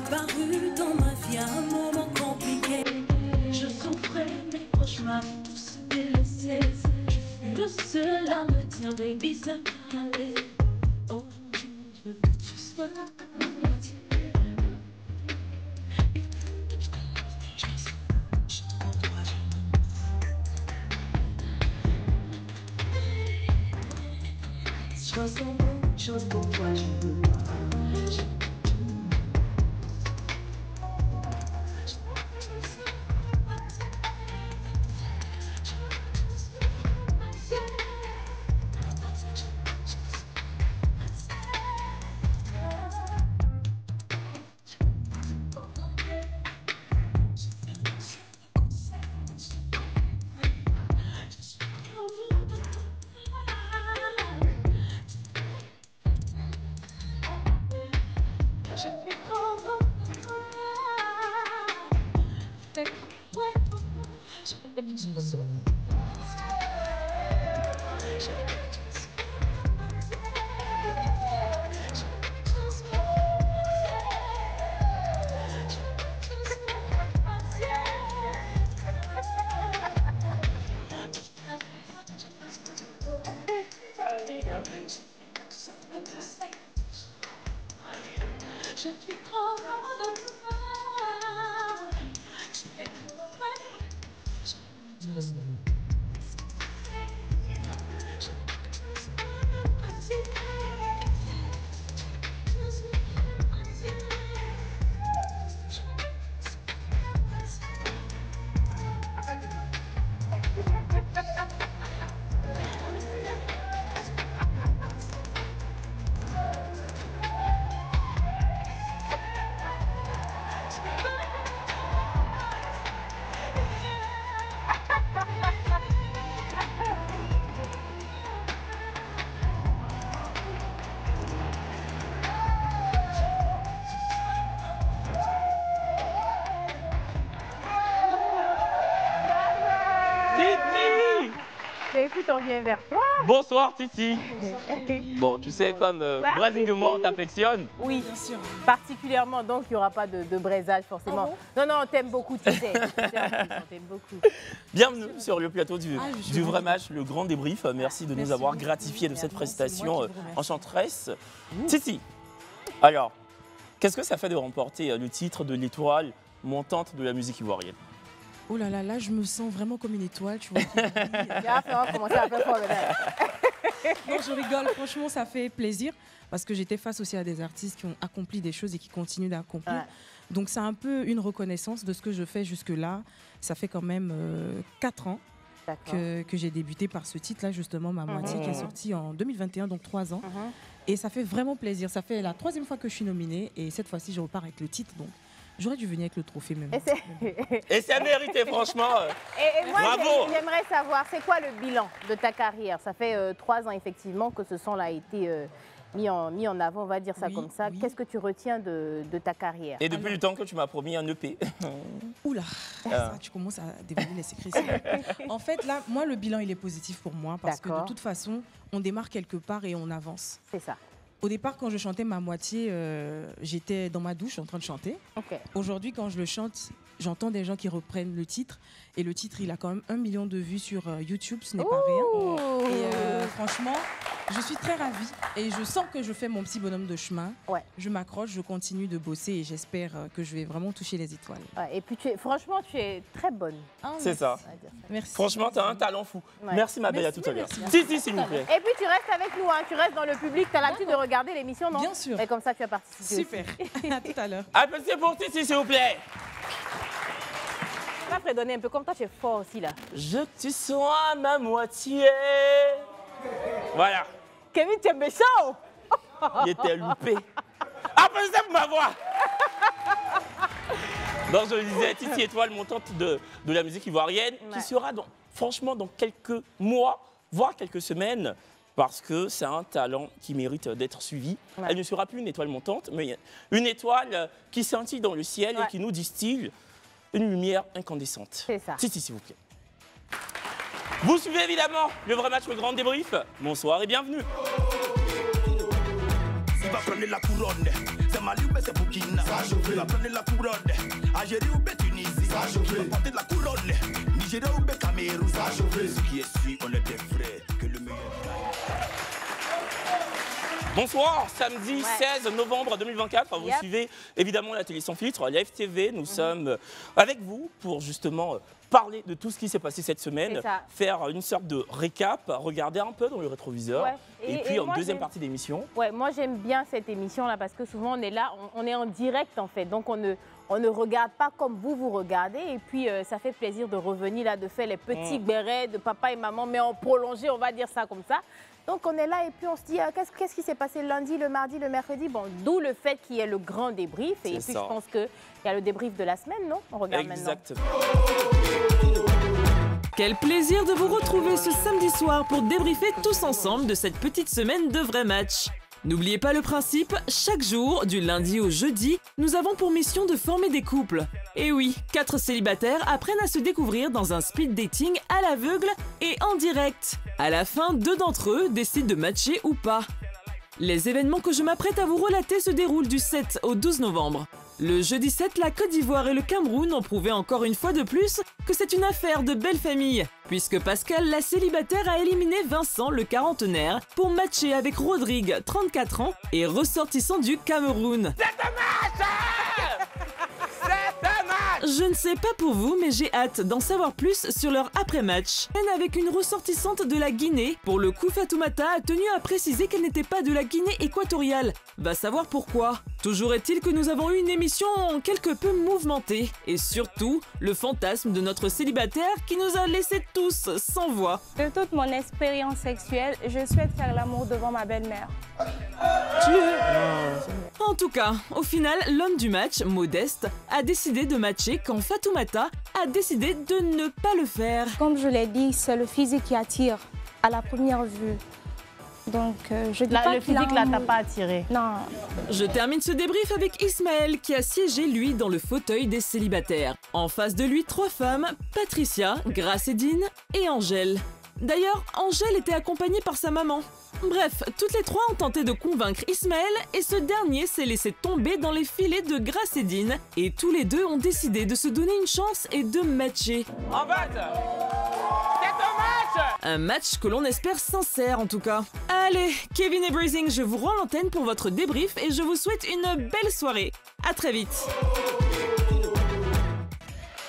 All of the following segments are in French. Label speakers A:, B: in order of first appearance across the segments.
A: apparu dans ma vie à un moment compliqué. Je souffrais, mes cauchemars tous se délaissaient. Je fus le seul à me dire, baby, ça va aller. Oh, je veux que tu sois là. Chose pour toi, je veux.
B: Écoute, on vient vers toi.
C: Bonsoir Titi. Bon, tu sais, comme Brésil de moi, on t'affectionne.
B: Oui, particulièrement, donc il n'y aura pas de braisage forcément. Non, non, on t'aime beaucoup, tu sais. On t'aime beaucoup.
C: Bienvenue sur le plateau du vrai match, le grand débrief. Merci de nous avoir gratifié de cette prestation enchanteresse. Titi, alors, qu'est-ce que ça fait de remporter le titre de l'étoile montante de la musique ivoirienne?
D: Oh là là, là, je me sens vraiment comme une étoile, tu vois.
B: Commencer à faire fort,
D: non, je rigole, franchement, ça fait plaisir parce que j'étais face aussi à des artistes qui ont accompli des choses et qui continuent d'accomplir. Ouais. Donc, c'est un peu une reconnaissance de ce que je fais jusque-là. Ça fait quand même 4 ans que j'ai débuté par ce titre-là, justement, Ma Moitié, qui est sorti en 2021, donc 3 ans. Et ça fait vraiment plaisir. Ça fait la 3e fois que je suis nominée et cette fois-ci, je repars avec le titre. Donc, j'aurais dû venir avec le trophée même.
C: Et c'est mérité, franchement.
B: Et moi,
C: bravo.
B: J'aimerais savoir, c'est quoi le bilan de ta carrière? Ça fait 3 ans, effectivement, que ce son-là a été mis en avant, on va dire ça comme ça. Oui. Qu'est-ce que tu retiens de ta carrière?
C: Et depuis le temps que tu m'as promis un EP.
D: Oula, ça, tu commences à dévoiler les secrets. En fait, là, moi, le bilan, il est positif pour moi parce que de toute façon, on démarre quelque part et on avance.
B: C'est ça.
D: Au départ, quand je chantais Ma Moitié, j'étais dans ma douche en train de chanter. Aujourd'hui, quand je le chante, j'entends des gens qui reprennent le titre. Et le titre, il a quand même 1 million de vues sur YouTube, ce n'est pas rien. Et franchement, je suis très ravie. Et je sens que je fais mon petit bonhomme de chemin. Ouais. Je m'accroche, je continue de bosser et j'espère que je vais vraiment toucher les étoiles.
B: Ouais, et puis, franchement, tu es très bonne.
C: C'est ça.
D: Merci.
C: Franchement, tu as un talent fou. Ouais. Merci, ma belle, à tout à l'heure. Si, s'il vous plaît.
B: Et puis, tu restes avec nous, hein. Tu restes dans le public. Tu as l'habitude de regarder l'émission, non?
D: Bien sûr.
B: Et comme ça, tu as participé.
D: Super. À tout à l'heure.
C: Applaudissez pour Titi, s'il vous plaît.
B: Tu vas fredonner un peu, comme toi, tu es fort aussi, là.
C: Je que tu sois ma moitié. Voilà.
B: Kevin, tu es méchant.
C: Il était loupé. Applaudissez pour ma voix. Donc, je le disais, Titi étoile montante de la musique ivoirienne, qui sera, franchement, dans quelques mois, voire quelques semaines, parce que c'est un talent qui mérite d'être suivi. Ouais. Elle ne sera plus une étoile montante, mais une étoile qui scintille dans le ciel et qui nous distille une lumière incandescente.
B: C'est ça.
C: Titi, s'il vous plaît. Vous suivez évidemment le vrai match, le grand débrief. Bonsoir et bienvenue.
E: Il va prendre la couronne. c'est Mali ou c'est Burkina. Tu vas prendre la couronne. Algérie ou Tunisie. Tu vas porter la couronne. Nigeria ou Cameroun. Ce qui est sûr, on est des frères. Que le meilleur gagne.
C: Bonsoir, samedi 16 novembre 2024. Vous suivez évidemment la télé sans filtre, Live TV. Nous sommes avec vous pour justement parler de tout ce qui s'est passé cette semaine, faire une sorte de récap, regarder un peu dans le rétroviseur. Et puis en deuxième partie d'émission.
B: Ouais, moi j'aime bien cette émission-là parce que souvent on est là, on est en direct en fait. Donc on ne regarde pas comme vous regardez. Et puis ça fait plaisir de revenir là, de faire les petits bérets de papa et maman, mais en prolongé, on va dire ça comme ça. Donc on est là et puis on se dit qu'est-ce qui s'est passé le lundi, le mardi, le mercredi. Bon, d'où le fait qu'il y ait le grand débrief. Et puis je pense qu'il y a le débrief de la semaine, non? On regarde
C: Exactement.
B: maintenant.
F: Quel plaisir de vous retrouver ce samedi soir pour débriefer tous ensemble de cette petite semaine de vrais matchs. N'oubliez pas le principe, chaque jour, du lundi au jeudi, nous avons pour mission de former des couples. Et oui, 4 célibataires apprennent à se découvrir dans un speed dating à l'aveugle et en direct. À la fin, 2 d'entre eux décident de matcher ou pas. Les événements que je m'apprête à vous relater se déroulent du 7 au 12 novembre. Le jeudi 7, la Côte d'Ivoire et le Cameroun ont prouvé encore une fois de plus que c'est une affaire de belle famille, puisque Pascal, la célibataire, a éliminé Vincent, le quarantenaire, pour matcher avec Rodrigue, 34 ans, et ressortissant du Cameroun. Je ne sais pas pour vous, mais j'ai hâte d'en savoir plus sur leur après-match. Avec une ressortissante de la Guinée, pour le coup Fatoumata a tenu à préciser qu'elle n'était pas de la Guinée équatoriale. Va savoir pourquoi. Toujours est-il que nous avons eu une émission quelque peu mouvementée. Et surtout, le fantasme de notre célibataire qui nous a laissés tous sans voix.
G: De toute mon expérience sexuelle, je souhaite faire l'amour devant ma belle-mère.
F: En tout cas, au final, l'homme du match, Modeste, a décidé de matcher quand Fatoumata a décidé de ne pas le faire.
G: Comme je l'ai dit, c'est le physique qui attire à la première vue. Donc, je dis pas
B: le physique là t'a pas attiré.
G: Non.
F: Je termine ce débrief avec Ismaël qui a siégé lui dans le fauteuil des célibataires. En face de lui, 3 femmes, Patricia, Gracedine et Angèle. D'ailleurs, Angèle était accompagnée par sa maman. Bref, toutes les 3 ont tenté de convaincre Ismaël et ce dernier s'est laissé tomber dans les filets de Gracedine et tous les 2 ont décidé de se donner une chance et de matcher.
C: En fait, c'est un match!
F: Un match que l'on espère sincère en tout cas. Allez, Kevin et Brazing, je vous rends l'antenne pour votre débrief et je vous souhaite une belle soirée. À très vite.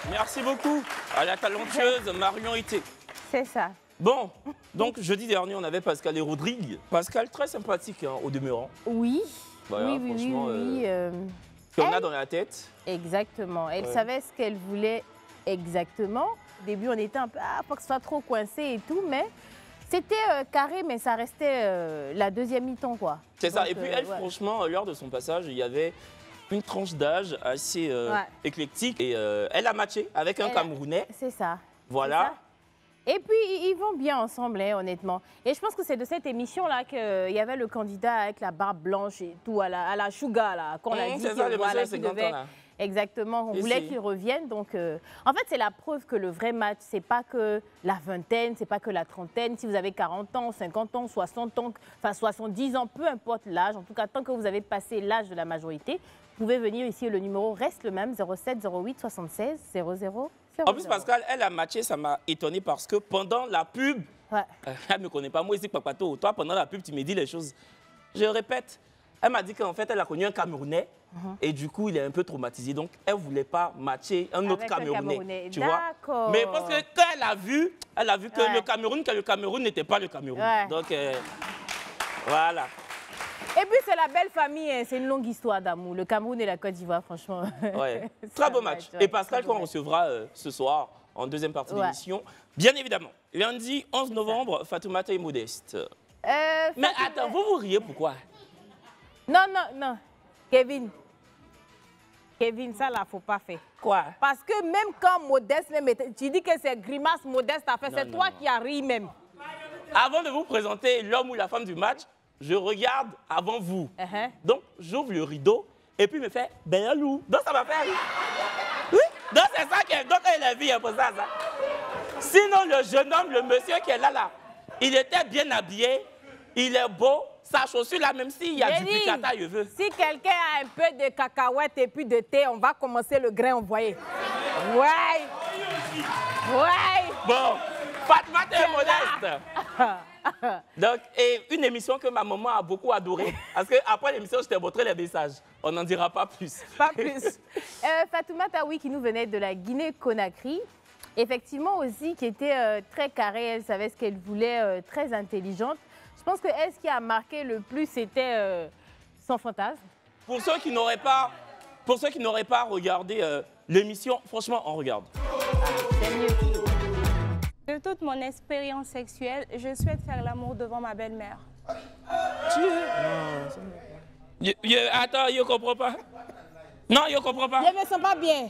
C: Merci beaucoup à la talentueuse Marion Ité.
B: C'est ça.
C: Bon, donc jeudi dernier, on avait Pascal et Rodrigue. Pascal, très sympathique hein, au demeurant.
B: Oui.
C: Voilà,
B: oui.
C: qu'on a dans la tête.
B: Exactement. Elle savait ce qu'elle voulait exactement. Au début, on était un peu, pas que ce soit trop coincé et tout, mais c'était carré, mais ça restait la deuxième mi-temps, quoi.
C: C'est ça. Et puis elle, franchement, lors de son passage, il y avait une tranche d'âge assez éclectique. Et elle a matché avec un Camerounais.
B: C'est ça.
C: Voilà.
B: Et puis, ils vont bien ensemble, hein, honnêtement. Et je pense que c'est de cette émission-là qu'il y avait le candidat avec la barbe blanche et tout, à la Chouga, là, qu'on a dit.
C: C'est ça, le monsieur 50 ans, là.
B: Exactement, on voulait qu'il revienne. Donc, en fait, c'est la preuve que le vrai match, c'est pas que la vingtaine, c'est pas que la trentaine. Si vous avez 40 ans, 50 ans, 60 ans, enfin 70 ans, peu importe l'âge, en tout cas, tant que vous avez passé l'âge de la majorité, vous pouvez venir ici. Le numéro reste le même, 07 08 76 00.
C: En plus, Pascal, elle a matché, ça m'a étonné parce que pendant la pub, elle ne me connaît pas, moi ici, Papato, toi, pendant la pub, tu me dis les choses. Je répète, elle m'a dit qu'en fait, elle a connu un Camerounais et du coup, il est un peu traumatisé. Donc, elle ne voulait pas matcher un autre Camerounais. Tu vois? Mais parce que quand elle a vu que le Cameroun n'était pas le Cameroun. Donc, voilà.
B: Et puis, c'est la belle famille, hein. C'est une longue histoire d'amour. Le Cameroun et la Côte d'Ivoire, franchement.
C: Ouais. Très beau match. Et Pascal, qu'on recevra ce soir en deuxième partie de l'émission, bien évidemment. Lundi 11 novembre, Fatoumata et Modeste. Mais attends, vous riez pourquoi?
B: Non. Kevin, ça là, faut pas faire.
C: Quoi?
B: Parce que même quand Modeste, tu dis que c'est grimace Modeste à faire, c'est toi qui as ri même.
C: Avant de vous présenter l'homme ou la femme du match, je regarde avant vous. Donc, j'ouvre le rideau et puis il me fait ben loup. Donc, ça va faire. Oui. Donc, c'est ça qu'elle. Donc, elle a vu un peu ça. Sinon, le jeune homme, le monsieur qui est là, il était bien habillé, il est beau, sa chaussure là, même s'il y a
B: J'ai
C: du
B: dit,
C: picata, je veux.
B: Si quelqu'un a un peu de cacahuètes et puis de thé, on va commencer le grain envoyé. Ouais. Ouais.
C: Bon, Fatma, t'es modeste. Donc, et une émission que ma maman a beaucoup adorée. Parce qu'après l'émission, je te montrerai les messages. On n'en dira pas plus.
B: Pas plus. Fatoumata, oui, qui nous venait de la Guinée-Conakry. Effectivement aussi, qui était très carrée, elle savait ce qu'elle voulait, très intelligente. Je pense que elle, ce qui a marqué le plus, c'était son fantasme.
C: Pour ceux qui n'auraient pas regardé l'émission, franchement, on regarde.
B: C'est mieux.
G: De toute mon expérience sexuelle, je souhaite faire l'amour devant ma belle-mère.
C: Attends, je ne comprends pas. Non, je ne comprends pas.
B: Je me sens pas bien.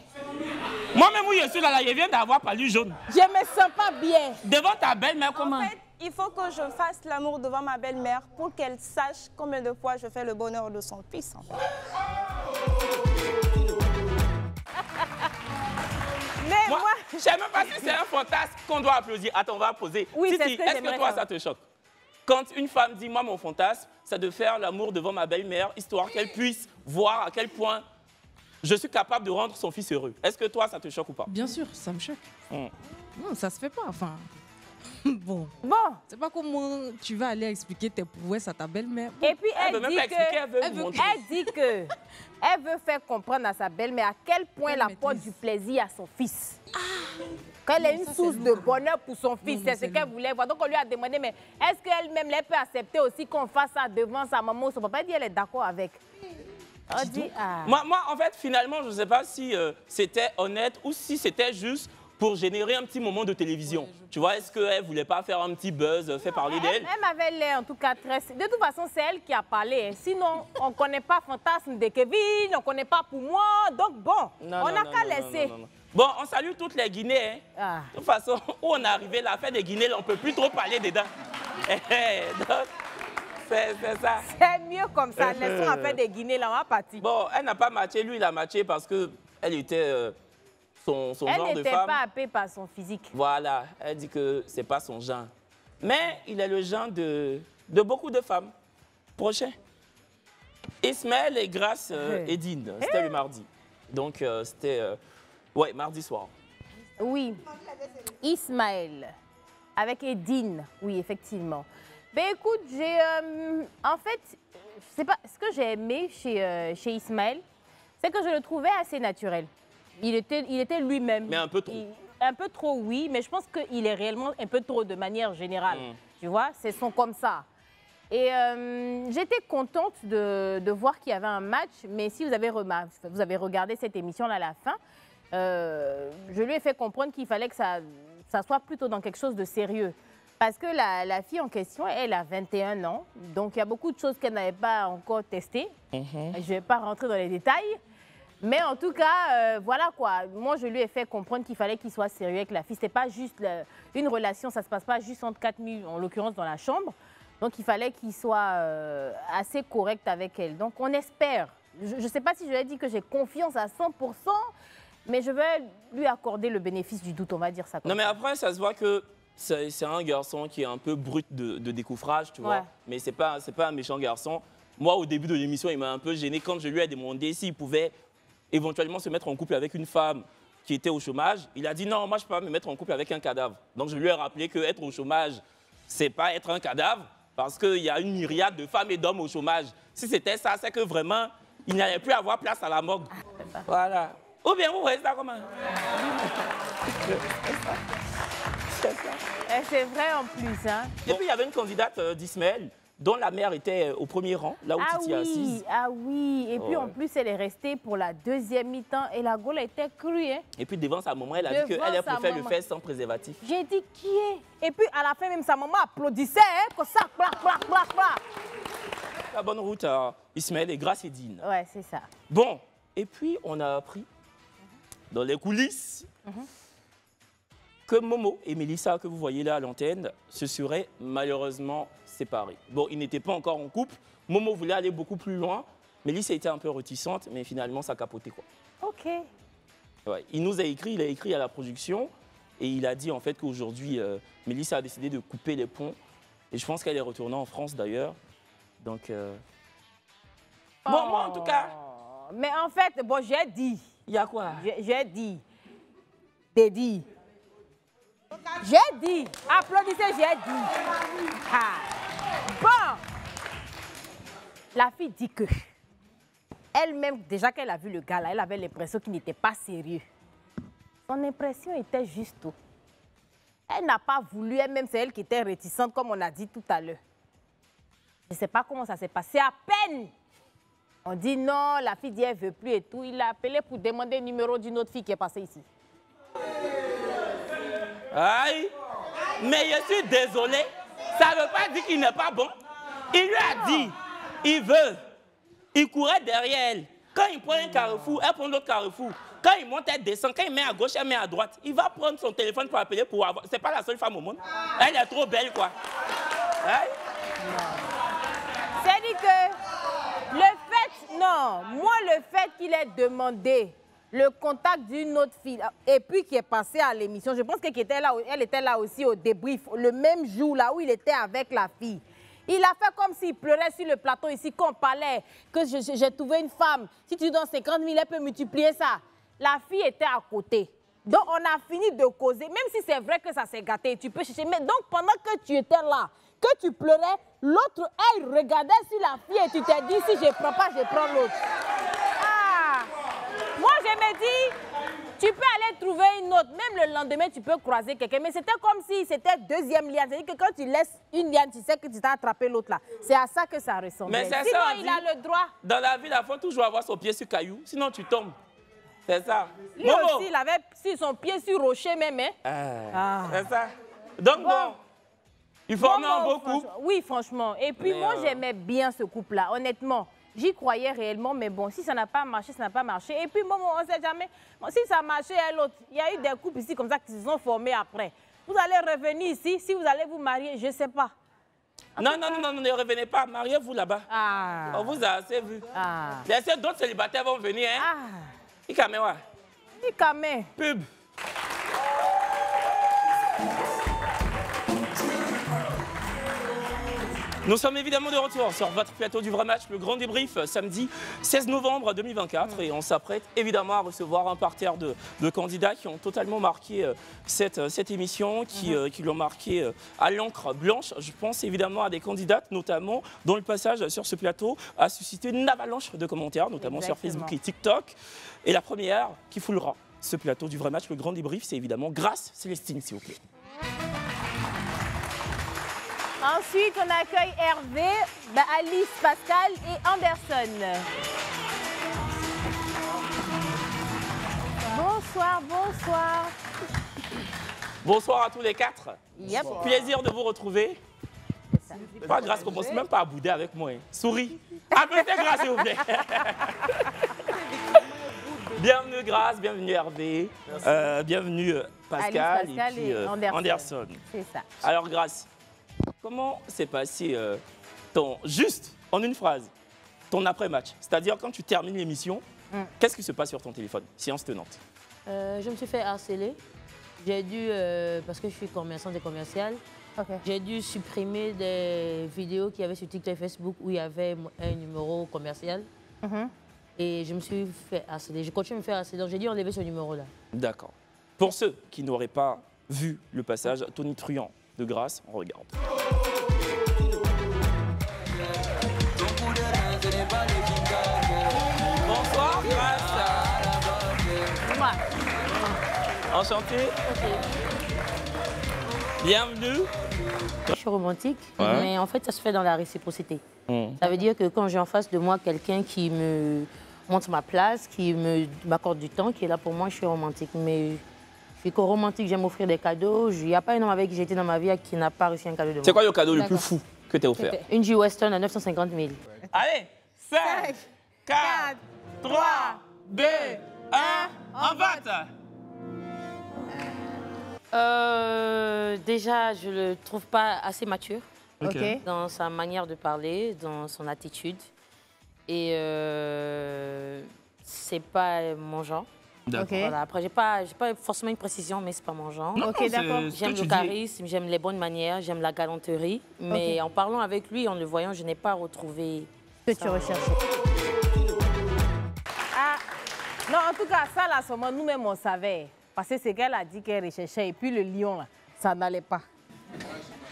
C: Moi-même, où je suis là, je viens d'avoir palu jaune.
B: Je me sens pas bien.
C: Devant ta belle-mère, comment?
G: En fait, il faut que je fasse l'amour devant ma belle-mère pour qu'elle sache combien de fois je fais le bonheur de son fils. En fait.
B: Mais moi,
C: je ne sais même pas si c'est un fantasme qu'on doit applaudir. Attends, on va poser.
B: Oui, c'est ce que
C: est-ce
B: j'aimerais
C: que toi,
B: savoir.
C: ça te choque? Quand une femme dit, moi, mon fantasme, c'est de faire l'amour devant ma belle-mère, histoire qu'elle puisse voir à quel point je suis capable de rendre son fils heureux. Est-ce que toi, ça te choque ou pas?
D: Bien sûr, ça me choque. Non, ça se fait pas. Enfin, bon.
B: bon.
D: C'est pas comment tu vas aller expliquer tes prouesses à ta belle-mère.
B: Et puis
C: Elle veut même pas expliquer, elle veut montrer.
B: elle dit que elle veut faire comprendre à sa belle-mère à quel point elle
D: Elle
B: apporte
D: maîtrise.
B: du plaisir à son fils. Qu'elle est une
D: ça,
B: source
D: c'est
B: de
D: lourd.
B: bonheur pour son fils.
D: Non,
B: C'est ce
D: c'est
B: qu'elle
D: lourd.
B: voulait voir. Donc on lui a demandé, mais est-ce qu'elle-même elle peut accepter aussi qu'on fasse ça devant sa maman ou son papa? Elle dit elle est d'accord avec. On dit, ah.
C: Moi, en fait, finalement, je ne sais pas si c'était honnête ou si c'était juste pour générer un petit moment de télévision. Tu vois, est-ce qu'elle ne voulait pas faire un petit buzz, faire parler d'elle?
B: Elle m'avait l'air en tout cas très... De toute façon, c'est elle qui a parlé. Sinon, on ne connaît pas Fantasme de Kevin, on ne connaît pas pour moi. Donc bon, on n'a qu'à laisser.
C: Non. Bon, on salue toutes les Guinéens.
B: Ah.
C: De toute façon, où on est arrivé, la fête des Guinées, là, on ne peut plus trop parler dedans. Donc, c'est ça.
B: C'est mieux comme ça. Laissons en fait des Guinées, là, on va partir.
C: Bon, elle n'a pas matché, lui, il a matché parce qu'elle était son genre
B: Elle
C: de
B: n'était
C: femme.
B: pas happée par son physique.
C: Voilà, elle dit que c'est pas son genre. Mais il est le genre de beaucoup de femmes. Prochain. Ismaël et Grâce Edine, c'était le mardi. Donc c'était ouais, mardi soir.
B: Oui. Ismaël. Avec Edine. Oui, effectivement. Ben écoute, en fait, je sais pas, ce que j'ai aimé chez Ismaël, c'est que je le trouvais assez naturel. Il était lui-même.
C: Mais un peu trop.
B: Un peu trop, oui, mais je pense qu'il est réellement un peu trop de manière générale. Tu vois, c'est son comme ça. Et j'étais contente de voir qu'il y avait un match, mais si vous avez regardé cette émission-là à la fin, je lui ai fait comprendre qu'il fallait que ça soit plutôt dans quelque chose de sérieux. Parce que la fille en question, elle a 21 ans, donc il y a beaucoup de choses qu'elle n'avait pas encore testées. Je ne vais pas rentrer dans les détails. Mais en tout cas, voilà quoi. Moi, je lui ai fait comprendre qu'il fallait qu'il soit sérieux avec la fille. Ce n'était pas juste une relation, ça ne se passe pas juste entre 4 000, en l'occurrence dans la chambre. Donc, il fallait qu'il soit assez correct avec elle. Donc, on espère. Je ne sais pas si je lui ai dit que j'ai confiance à 100%, mais je vais lui accorder le bénéfice du doute, on va dire ça comme
C: Non, mais
B: ça.
C: après, ça se voit que c'est un garçon qui est un peu brut de décoffrage, tu vois.
B: Ouais.
C: Mais c'est pas un méchant garçon. Moi, au début de l'émission, il m'a un peu gêné quand je lui ai demandé s'il pouvait éventuellement se mettre en couple avec une femme qui était au chômage. Il a dit non, moi, je ne peux pas me mettre en couple avec un cadavre. Donc, je lui ai rappelé qu'être au chômage, c'est pas être un cadavre, parce qu'il y a une myriade de femmes et d'hommes au chômage. Si c'était ça, c'est que vraiment, il n'allait plus avoir place à la morgue. Voilà. Ou bien, vous voyez ça comment?
B: C'est vrai en plus, hein.
C: Et puis, il y avait une candidate d'Ismaël, dont la mère était au premier rang, là où Titi est assise.
B: Ah oui. Et puis
C: Ouais.
B: en plus, elle est restée pour la deuxième mi-temps et la Gaule était crue, hein.
C: Et puis, devant sa maman, elle a dit
B: Devant
C: qu'elle
B: sa
C: préfère le
B: maman.
C: faire sans préservatif.
B: J'ai dit qui est? Et puis à la fin, même sa maman applaudissait, hein, comme ça, clac, clac, clac, clac.
C: La bonne route à Ismaël et Grâce Edine.
B: Ouais, c'est ça.
C: Bon, et puis on a appris dans les coulisses que Momo et Mélissa, que vous voyez là à l'antenne, se seraient malheureusement séparés. Bon, ils n'étaient pas encore en couple. Momo voulait aller beaucoup plus loin. Mélissa était un peu réticente, mais finalement, ça capotait, quoi.
B: Ok.
C: Ouais, il nous a écrit, il a écrit à la production et il a dit en fait qu'aujourd'hui, Mélissa a décidé de couper les ponts. Et je pense qu'elle est retournée en France d'ailleurs. Donc, bon, moi, en tout cas...
B: Mais en fait, bon, j'ai dit.
C: Il y a quoi?
B: J'ai dit. T'es dit. J'ai dit. Applaudissez, j'ai dit. Ah. Bon. La fille dit que elle-même, déjà qu'elle a vu le gars là, elle avait l'impression qu'il n'était pas sérieux. Son impression était juste tout. Elle n'a pas voulu, elle-même, c'est elle qui était réticente, comme on a dit tout à l'heure. Je ne sais pas comment ça s'est passé. À peine, on dit non, la fille dit elle ne veut plus et tout. Il a appelé pour demander le numéro d'une autre fille qui est passée ici.
C: Aïe, mais je suis désolé. Ça ne veut pas dire qu'il n'est pas bon. Il lui a dit, il veut. Il courait derrière elle. Quand il prend un carrefour, elle prend l'autre carrefour. Quand il monte, elle descend. Quand il met à gauche, elle met à droite. Il va prendre son téléphone pour appeler pour avoir... C'est pas la seule femme au monde. Elle est trop belle, quoi. Hein?
B: C'est-à-dire que le fait... Non, moi, le fait qu'il ait demandé le contact d'une autre fille et puis qui est passée à l'émission, je pense qu'elle était là aussi au débrief, le même jour là où il était avec la fille. Il a fait comme s'il pleurait sur le plateau ici, qu'on parlait, que j'ai trouvé une femme. Si tu donnes 50 000, elle peut multiplier ça. La fille était à côté. Donc, on a fini de causer. Même si c'est vrai que ça s'est gâté, tu peux chercher. Mais donc, pendant que tu étais là, que tu pleurais, l'autre, elle regardait sur la fille et tu t'es dit, si je ne prends pas, je prends l'autre. Ah! Moi, je me dis... Tu peux aller trouver une autre. Même le lendemain, tu peux croiser quelqu'un. Mais c'était comme si c'était deuxième liane. C'est-à-dire que quand tu laisses une liane, tu sais que tu t'as attrapé l'autre là. C'est à ça que ça ressemble.
C: Mais c'est
B: sinon,
C: ça,
B: il a le droit.
C: Dans la vie, il faut toujours avoir son pied sur caillou. Sinon, tu tombes. C'est ça.
B: Lui aussi, il avait son pied sur rocher même. Hein?
C: C'est ça. Donc bon, il formait un beau couple.
B: Oui, franchement. Et puis moi, j'aimais bien ce couple-là, honnêtement. J'y croyais réellement, mais bon, si ça n'a pas marché, ça n'a pas marché. Et puis, bon, on ne sait jamais. Bon, si ça a marché à l'autre, il y a eu des couples ici comme ça qui se sont formés après. Vous allez revenir ici, si vous allez vous marier, je ne sais pas.
C: Non, ne revenez pas, mariez-vous là-bas. On vous a assez vu. Laissez d'autres célibataires vont venir, hein. Ikamewa.
B: Ikame.
C: Pub. Nous sommes évidemment de retour sur votre plateau du Vrai Match, le grand débrief, samedi 16 novembre 2024. Et on s'apprête évidemment à recevoir un parterre de candidats qui ont totalement marqué cette émission, qui l'ont marqué à l'encre blanche. Je pense évidemment à des candidates, notamment dont le passage sur ce plateau a suscité une avalanche de commentaires, notamment sur Facebook et TikTok. Et la première qui foulera ce plateau du Vrai Match, le grand débrief, c'est évidemment Grâce Célestine, s'il vous plaît.
B: Ensuite, on accueille Hervé, Alice, Pascal et Anderson. Bonsoir, bonsoir.
C: Bonsoir à tous les quatre.
B: Yep.
C: Plaisir de vous retrouver. Pas Grâce, commence même pas à bouder avec moi. Souris. Appelez Grâce, s'il vous plaît. Bienvenue Grâce, bienvenue Hervé, bienvenue Pascal,
B: Alice, Pascal
C: et puis Anderson.
B: C'est ça.
C: Alors Grâce, comment s'est passé juste en une phrase, ton après-match? C'est-à-dire quand tu termines l'émission, qu'est-ce qui se passe sur ton téléphone? Séance tenante.
H: Je me suis fait harceler. J'ai dû, parce que je suis commerçante et commerciale, j'ai dû supprimer des vidéos qu'il y avait sur TikTok et Facebook où il y avait un numéro commercial. Et je me suis fait harceler. Je continue de me faire harceler. Donc j'ai dû enlever ce numéro-là. D'accord.
C: Pour ceux qui n'auraient pas vu le passage, Tony Truant de Grâce, on regarde. Bonsoir Grâce.
B: Moi.
C: Enchanté. Bienvenue.
H: Je suis romantique, mais en fait ça se fait dans la réciprocité. Ça veut dire que quand j'ai en face de moi quelqu'un qui me montre ma place, qui m'accorde du temps, qui est là pour moi, je suis romantique. Mais je suis romantique, j'aime offrir des cadeaux. Il n'y a pas un homme avec qui j'ai été dans ma vie qui n'a pas reçu un cadeau de moi.
C: C'est quoi le cadeau le plus fou que tu as offert?
H: Une G-Weston à 950 000.
C: Allez, 5, 4, 3, 2, 1, en vote.
H: Déjà, je ne le trouve pas assez mature
B: Ok.
H: dans sa manière de parler, dans son attitude. Et c'est pas mon genre. Voilà. Après, j'ai pas forcément une précision, mais c'est pas mon genre.
B: Non, ok, d'accord.
H: J'aime le charisme, j'aime les bonnes manières, j'aime la galanterie. Mais en parlant avec lui, en le voyant, je n'ai pas retrouvé
B: ce que tu recherchais. Ah, non, en tout cas, ça, là, seulement, nous-mêmes, on savait. Parce que c'est qu'elle a dit qu'elle recherchait. Et puis le lion, là, ça n'allait pas.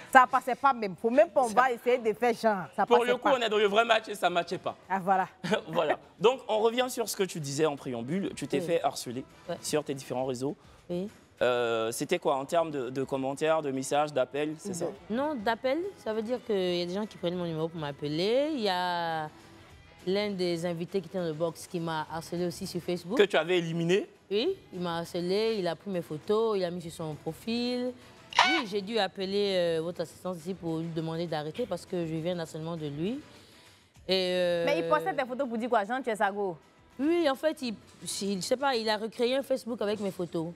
B: Ça passait pas même. Faut même qu'on va essayer de faire genre. Ça
C: Pour le coup, on est dans le vrai match et ça ne matchait pas.
B: Ah, voilà.
C: Voilà. Donc, on revient sur ce que tu disais en préambule. Tu t'es fait harceler sur tes différents réseaux.
H: Oui.
C: C'était quoi en termes de commentaires, de messages, d'appels, c'est ça?
H: Non, d'appels, ça veut dire qu'il y a des gens qui prennent mon numéro pour m'appeler. Il y a l'un des invités qui était dans le box qui m'a harcelé aussi sur Facebook.
C: Que tu avais éliminé?
H: Oui, il m'a harcelé, il a pris mes photos, il a mis sur son profil. Oui, j'ai dû appeler votre assistante ici pour lui demander d'arrêter parce que je viens d'harcèlement de lui. Et
B: Mais il postait des photos pour dire quoi, Jean, tu es sago?
H: Oui, en fait, je sais pas, il a recréé un Facebook avec mes photos.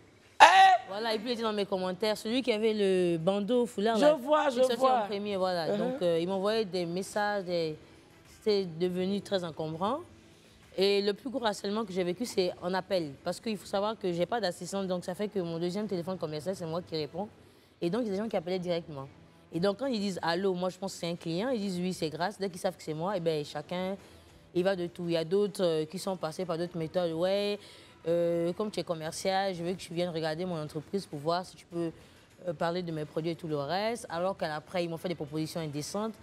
H: Voilà, et puis il était dans mes commentaires. Celui qui avait le bandeau foulard,
C: je vois.
H: En premier, voilà. Donc, il m'envoyait des messages, c'était devenu très encombrant. Et le plus gros harcèlement que j'ai vécu, c'est en appel. Parce qu'il faut savoir que je n'ai pas d'assistante, donc ça fait que mon deuxième téléphone commercial, c'est moi qui réponds. Et donc, il y a des gens qui appelaient directement. Et donc, quand ils disent « Allô », moi, je pense que c'est un client. Ils disent « Oui, c'est grâce ». Dès qu'ils savent que c'est moi, et bien, chacun, il va de tout. Il y a d'autres qui sont passés par d'autres méthodes. « Ouais, comme tu es commercial, je veux que tu viennes regarder mon entreprise pour voir si tu peux parler de mes produits et tout le reste. » Alors qu'après, ils m'ont fait des propositions indécentes.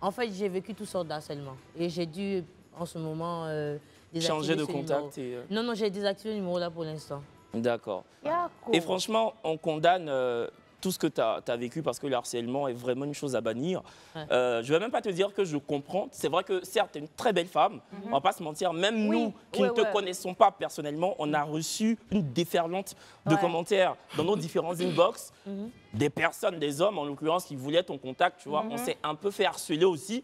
H: En fait, j'ai vécu toutes sortes d'harcèlement. Et j'ai dû, en ce moment,
C: changer de contact
H: Non, j'ai désactivé le numéro là pour l'instant.
C: D'accord. Et franchement, on condamne tout ce que tu as vécu parce que le harcèlement est vraiment une chose à bannir. Ouais. Je ne vais même pas te dire que je comprends. C'est vrai que certes, tu es une très belle femme. On ne va pas se mentir. Même nous qui ne te connaissons pas personnellement, on a reçu une déferlante de commentaires dans nos différents inbox. Des personnes, des hommes en l'occurrence, qui voulaient ton contact. Tu vois. On s'est un peu fait harceler aussi.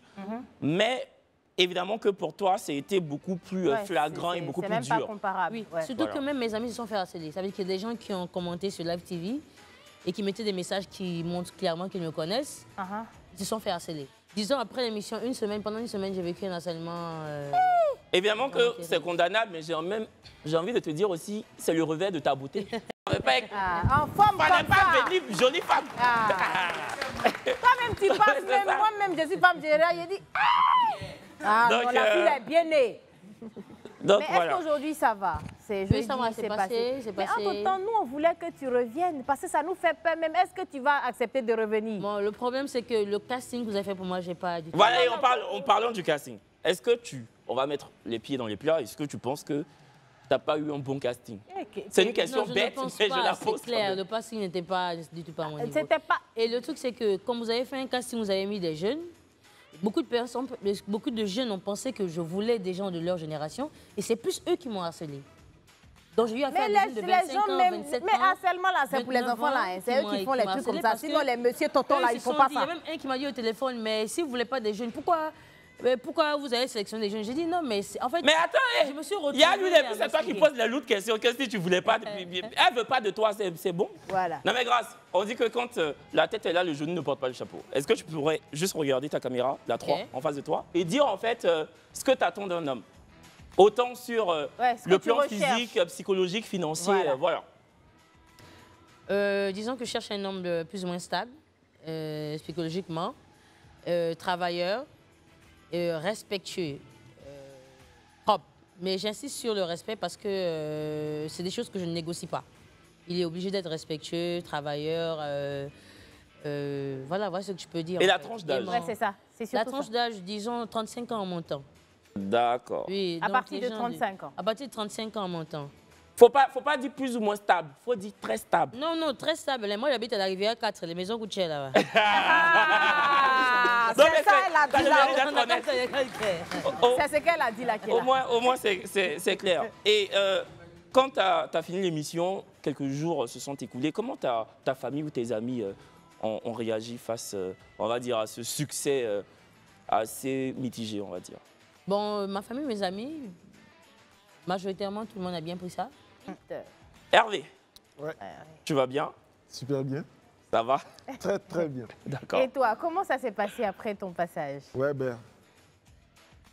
C: Mais évidemment que pour toi, c'était beaucoup plus flagrant et beaucoup plus dur.
B: C'est même pas comparable.
H: Oui. Surtout que même mes amis se sont fait harceler. Ça veut dire qu'il y a des gens qui ont commenté sur Live TV et qui mettaient des messages qui montrent clairement qu'ils me connaissent. Ils se sont fait harceler. Disons, après l'émission, pendant une semaine, j'ai vécu un harcèlement.
C: Évidemment que c'est condamnable, mais j'ai envie de te dire aussi, c'est le revers de ta beauté.
B: En forme comme ça.
C: Pas venir jolie femme.
B: Toi-même, tu penses, même moi-même, je suis femme, j'ai dit... Donc, la fille est bien née.
C: Donc,
B: mais est-ce qu'aujourd'hui, ça va?
H: Oui, ça va, c'est passé.
B: Mais entre-temps, nous, on voulait que tu reviennes parce que ça nous fait peur même. Est-ce que tu vas accepter de revenir?
H: Bon, le problème, c'est que le casting que vous avez fait pour moi, j'ai pas du tout.
C: Voilà, et on parle du casting. Est-ce que on va mettre les pieds dans les plats, est-ce que tu penses que tu n'as pas eu un bon casting? C'est une question bête, mais je la pose.
H: C'est clair, le casting n'était pas du tout pas mon niveau.
B: C'était pas...
H: Et le truc, c'est que comme vous avez fait un casting, vous avez mis des jeunes. Beaucoup de jeunes ont pensé que je voulais des gens de leur génération et c'est plus eux qui m'ont harcelé. Donc j'ai eu affaire à des jeunes de 25 ans, 27 ans.
B: Mais harcèlement là, c'est pour les enfants là. C'est eux qui font les trucs comme ça. Sinon les messieurs tontons là, ils font pas ça.
H: Il y a même un qui m'a dit au téléphone, mais si vous voulez pas des jeunes, pourquoi vous avez sélectionné des jeunes? J'ai dit non, mais en fait.
C: Mais attends,
H: je me suis retrouvée.
C: Il y a lui, c'est toi qui poses la lourde question. Que si tu voulais pas, elle veut pas de toi, c'est bon.
B: Voilà.
C: Non mais grâce, on dit que quand la tête est là, le genou ne porte pas le chapeau. Est-ce que tu pourrais juste regarder ta caméra, la 3, en face de toi, et dire en fait ce que tu attends d'un homme? Autant sur le plan physique, psychologique, financier, voilà.
H: Disons que je cherche un homme plus ou moins stable, psychologiquement, travailleur, respectueux, propre. Mais j'insiste sur le respect parce que c'est des choses que je ne négocie pas. Il est obligé d'être respectueux, travailleur, voilà ce que je peux dire.
C: Et la tranche d'âge?
B: Ouais, c'est ça.
H: La tranche d'âge, disons 35 ans en montant.
C: D'accord.
H: Oui,
B: à partir de 35 ans.
H: À partir de 35 ans en montant.
C: Faut pas dire plus ou moins stable, faut dire très stable.
H: Non, très stable. Moi, j'habite à la rivière 4, les maisons coûtent cher là-bas.
B: C'est ça, elle a dit là. C'est ce qu'elle a dit là.
C: Au moins c'est clair. Et quand tu as fini l'émission, quelques jours se sont écoulés, comment ta famille ou tes amis ont réagi face, on va dire, à ce succès assez mitigé, on va dire?
H: Bon, ma famille, mes amis, majoritairement, tout le monde a bien pris ça.
C: Hervé,
I: ouais.
C: Tu vas bien?
I: Super bien.
C: Ça va?
I: Très, très bien.
C: D'accord.
B: Et toi, comment ça s'est passé après ton passage?
I: Ouais,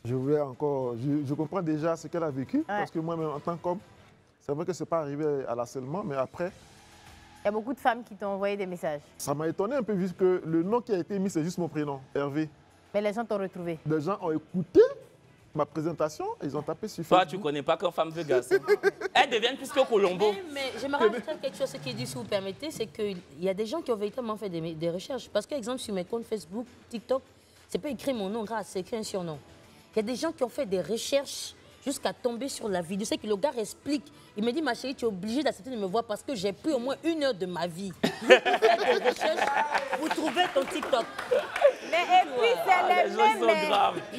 I: je voulais encore... Je comprends déjà ce qu'elle a vécu, parce que moi-même, en tant qu'homme, C'est vrai que ce n'est pas arrivé à l'harcèlement, mais après,
B: Il y a beaucoup de femmes qui t'ont envoyé des messages.
I: ça m'a étonné un peu vu que le nom qui a été mis, c'est juste mon prénom, Hervé.
B: Mais les gens t'ont retrouvé.
I: Les gens ont écouté ma présentation et ils ont tapé sur Facebook.
C: Toi, tu ne connais pas qu'une femme veut garçon. Elles deviennent plus que Colombo.
H: Mais j'aimerais rajouter quelque chose, ce qui est dit, si vous permettez, c'est qu'il y a des gens qui ont véritablement fait des recherches. Parce que, par exemple, sur mes comptes Facebook, TikTok, c'est pas écrit mon nom grâce, c'est écrit un surnom. Il y a des gens qui ont fait des recherches jusqu'à tomber sur la vidéo. C'est que le gars explique. Il me dit, ma chérie, tu es obligée d'accepter de me voir parce que j'ai pris au moins 1 heure de ma vie. Vous faites des recherches, vous trouvez ton TikTok.
B: Mais et puis,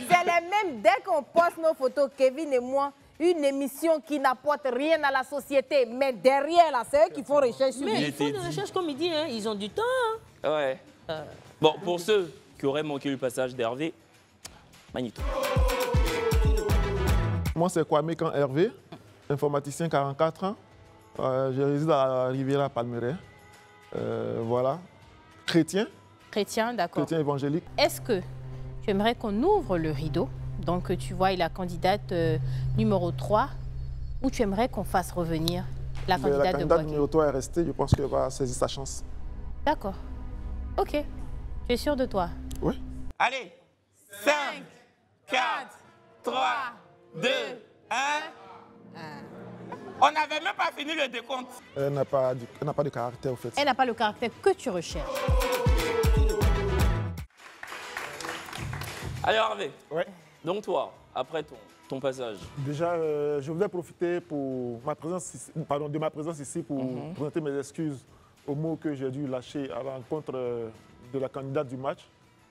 B: c'est les mêmes, dès qu'on poste nos photos, Kevin et moi, une émission qui n'apporte rien à la société, mais derrière, là, c'est eux qui font recherche sur
H: Mais ils font des recherches, comme il dit, hein, ils ont du temps. Hein.
C: Ouais. Bon, pour ceux qui auraient manqué le passage d'Hervé, magnifique.
I: Moi, c'est Kwame Kan Hervé, informaticien, 44 ans. Je réside à la Riviera Palmeraie. Voilà. Chrétien.
B: Chrétien, d'accord.
I: Chrétien évangélique.
B: Est-ce que tu aimerais qu'on ouvre le rideau? Donc, tu vois, il a candidate numéro 3. Ou tu aimerais qu'on fasse revenir la candidate de Boaké?
I: La candidate numéro 3 est restée. Je pense qu'elle va saisir sa chance.
B: D'accord. OK. Tu es sûr de toi?
I: Oui.
C: Allez, 5, 4, 3, 2, 1. On n'avait même pas fini le décompte.
I: Elle n'a pas de caractère, au fait.
B: Elle n'a pas le caractère que tu recherches.
C: Allez, Hervé.
I: Ouais.
C: Donc toi, après ton passage.
I: Déjà, je voudrais profiter de ma présence ici pour présenter mes excuses aux mots que j'ai dû lâcher à l'encontre de la candidate du match.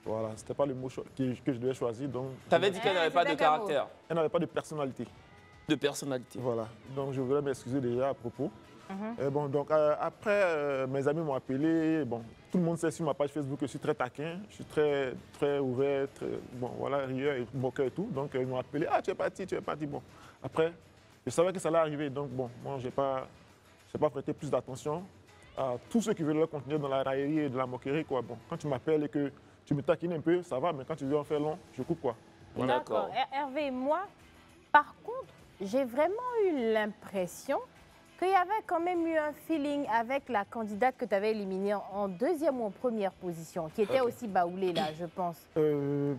I: Voilà, ce n'était pas le mot que je devais choisir.
C: Tu avais dit qu'elle n'avait pas de caractère.
I: Elle n'avait pas de personnalité.
C: De personnalité.
I: Voilà, donc je voudrais m'excuser déjà à propos. Et bon, donc après, mes amis m'ont appelé. Bon, tout le monde sait sur ma page Facebook que je suis très taquin, je suis très, très ouvert, bon, voilà, rieur et moqueur et tout. Donc ils m'ont appelé, ah tu es parti. Bon, après, je savais que ça allait arriver, donc bon, moi je n'ai pas prêté plus d'attention à tous ceux qui veulent continuer dans la raillerie et de la moquerie, quoi. Bon, quand tu m'appelles et que tu me taquines un peu, ça va, mais quand tu veux en faire long, je coupe, quoi.
B: Voilà. D'accord. Hervé, moi, par contre, j'ai vraiment eu l'impression qu'il y avait quand même eu un feeling avec la candidate que tu avais éliminée en 2e ou en 1re position, qui était aussi baoulée là, je pense.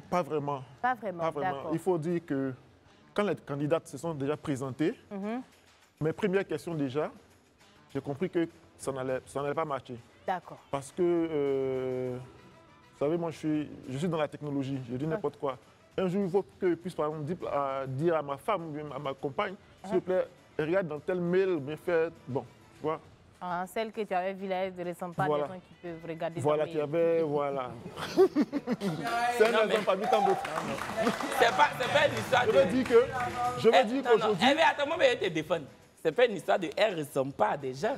I: Pas vraiment.
B: Pas vraiment, d'accord.
I: Il faut dire que quand les candidates se sont déjà présentées, mes premières questions déjà, j'ai compris que ça n'allait pas marcher.
B: D'accord.
I: Parce que, vous savez, moi je suis dans la technologie, je dis n'importe quoi. Un jour, il faut que je puisse, par exemple, dire à ma femme ou bien à ma compagne, s'il vous plaît, regarde dans tel mail, bien fait, bon, tu vois.
B: Ah, celle que tu avais vue là, elle ne ressemble pas
I: voilà.
B: des gens qui peuvent regarder
I: voilà,
B: ton
I: qui avait, voilà. C'est un exemple parmi tant d'autres.
C: C'est pas une histoire de...
I: Je veux dire qu'aujourd'hui...
C: Mais attends, moi, je vais te défendre. C'est pas une histoire de... Elles ne ressemblent pas à des gens.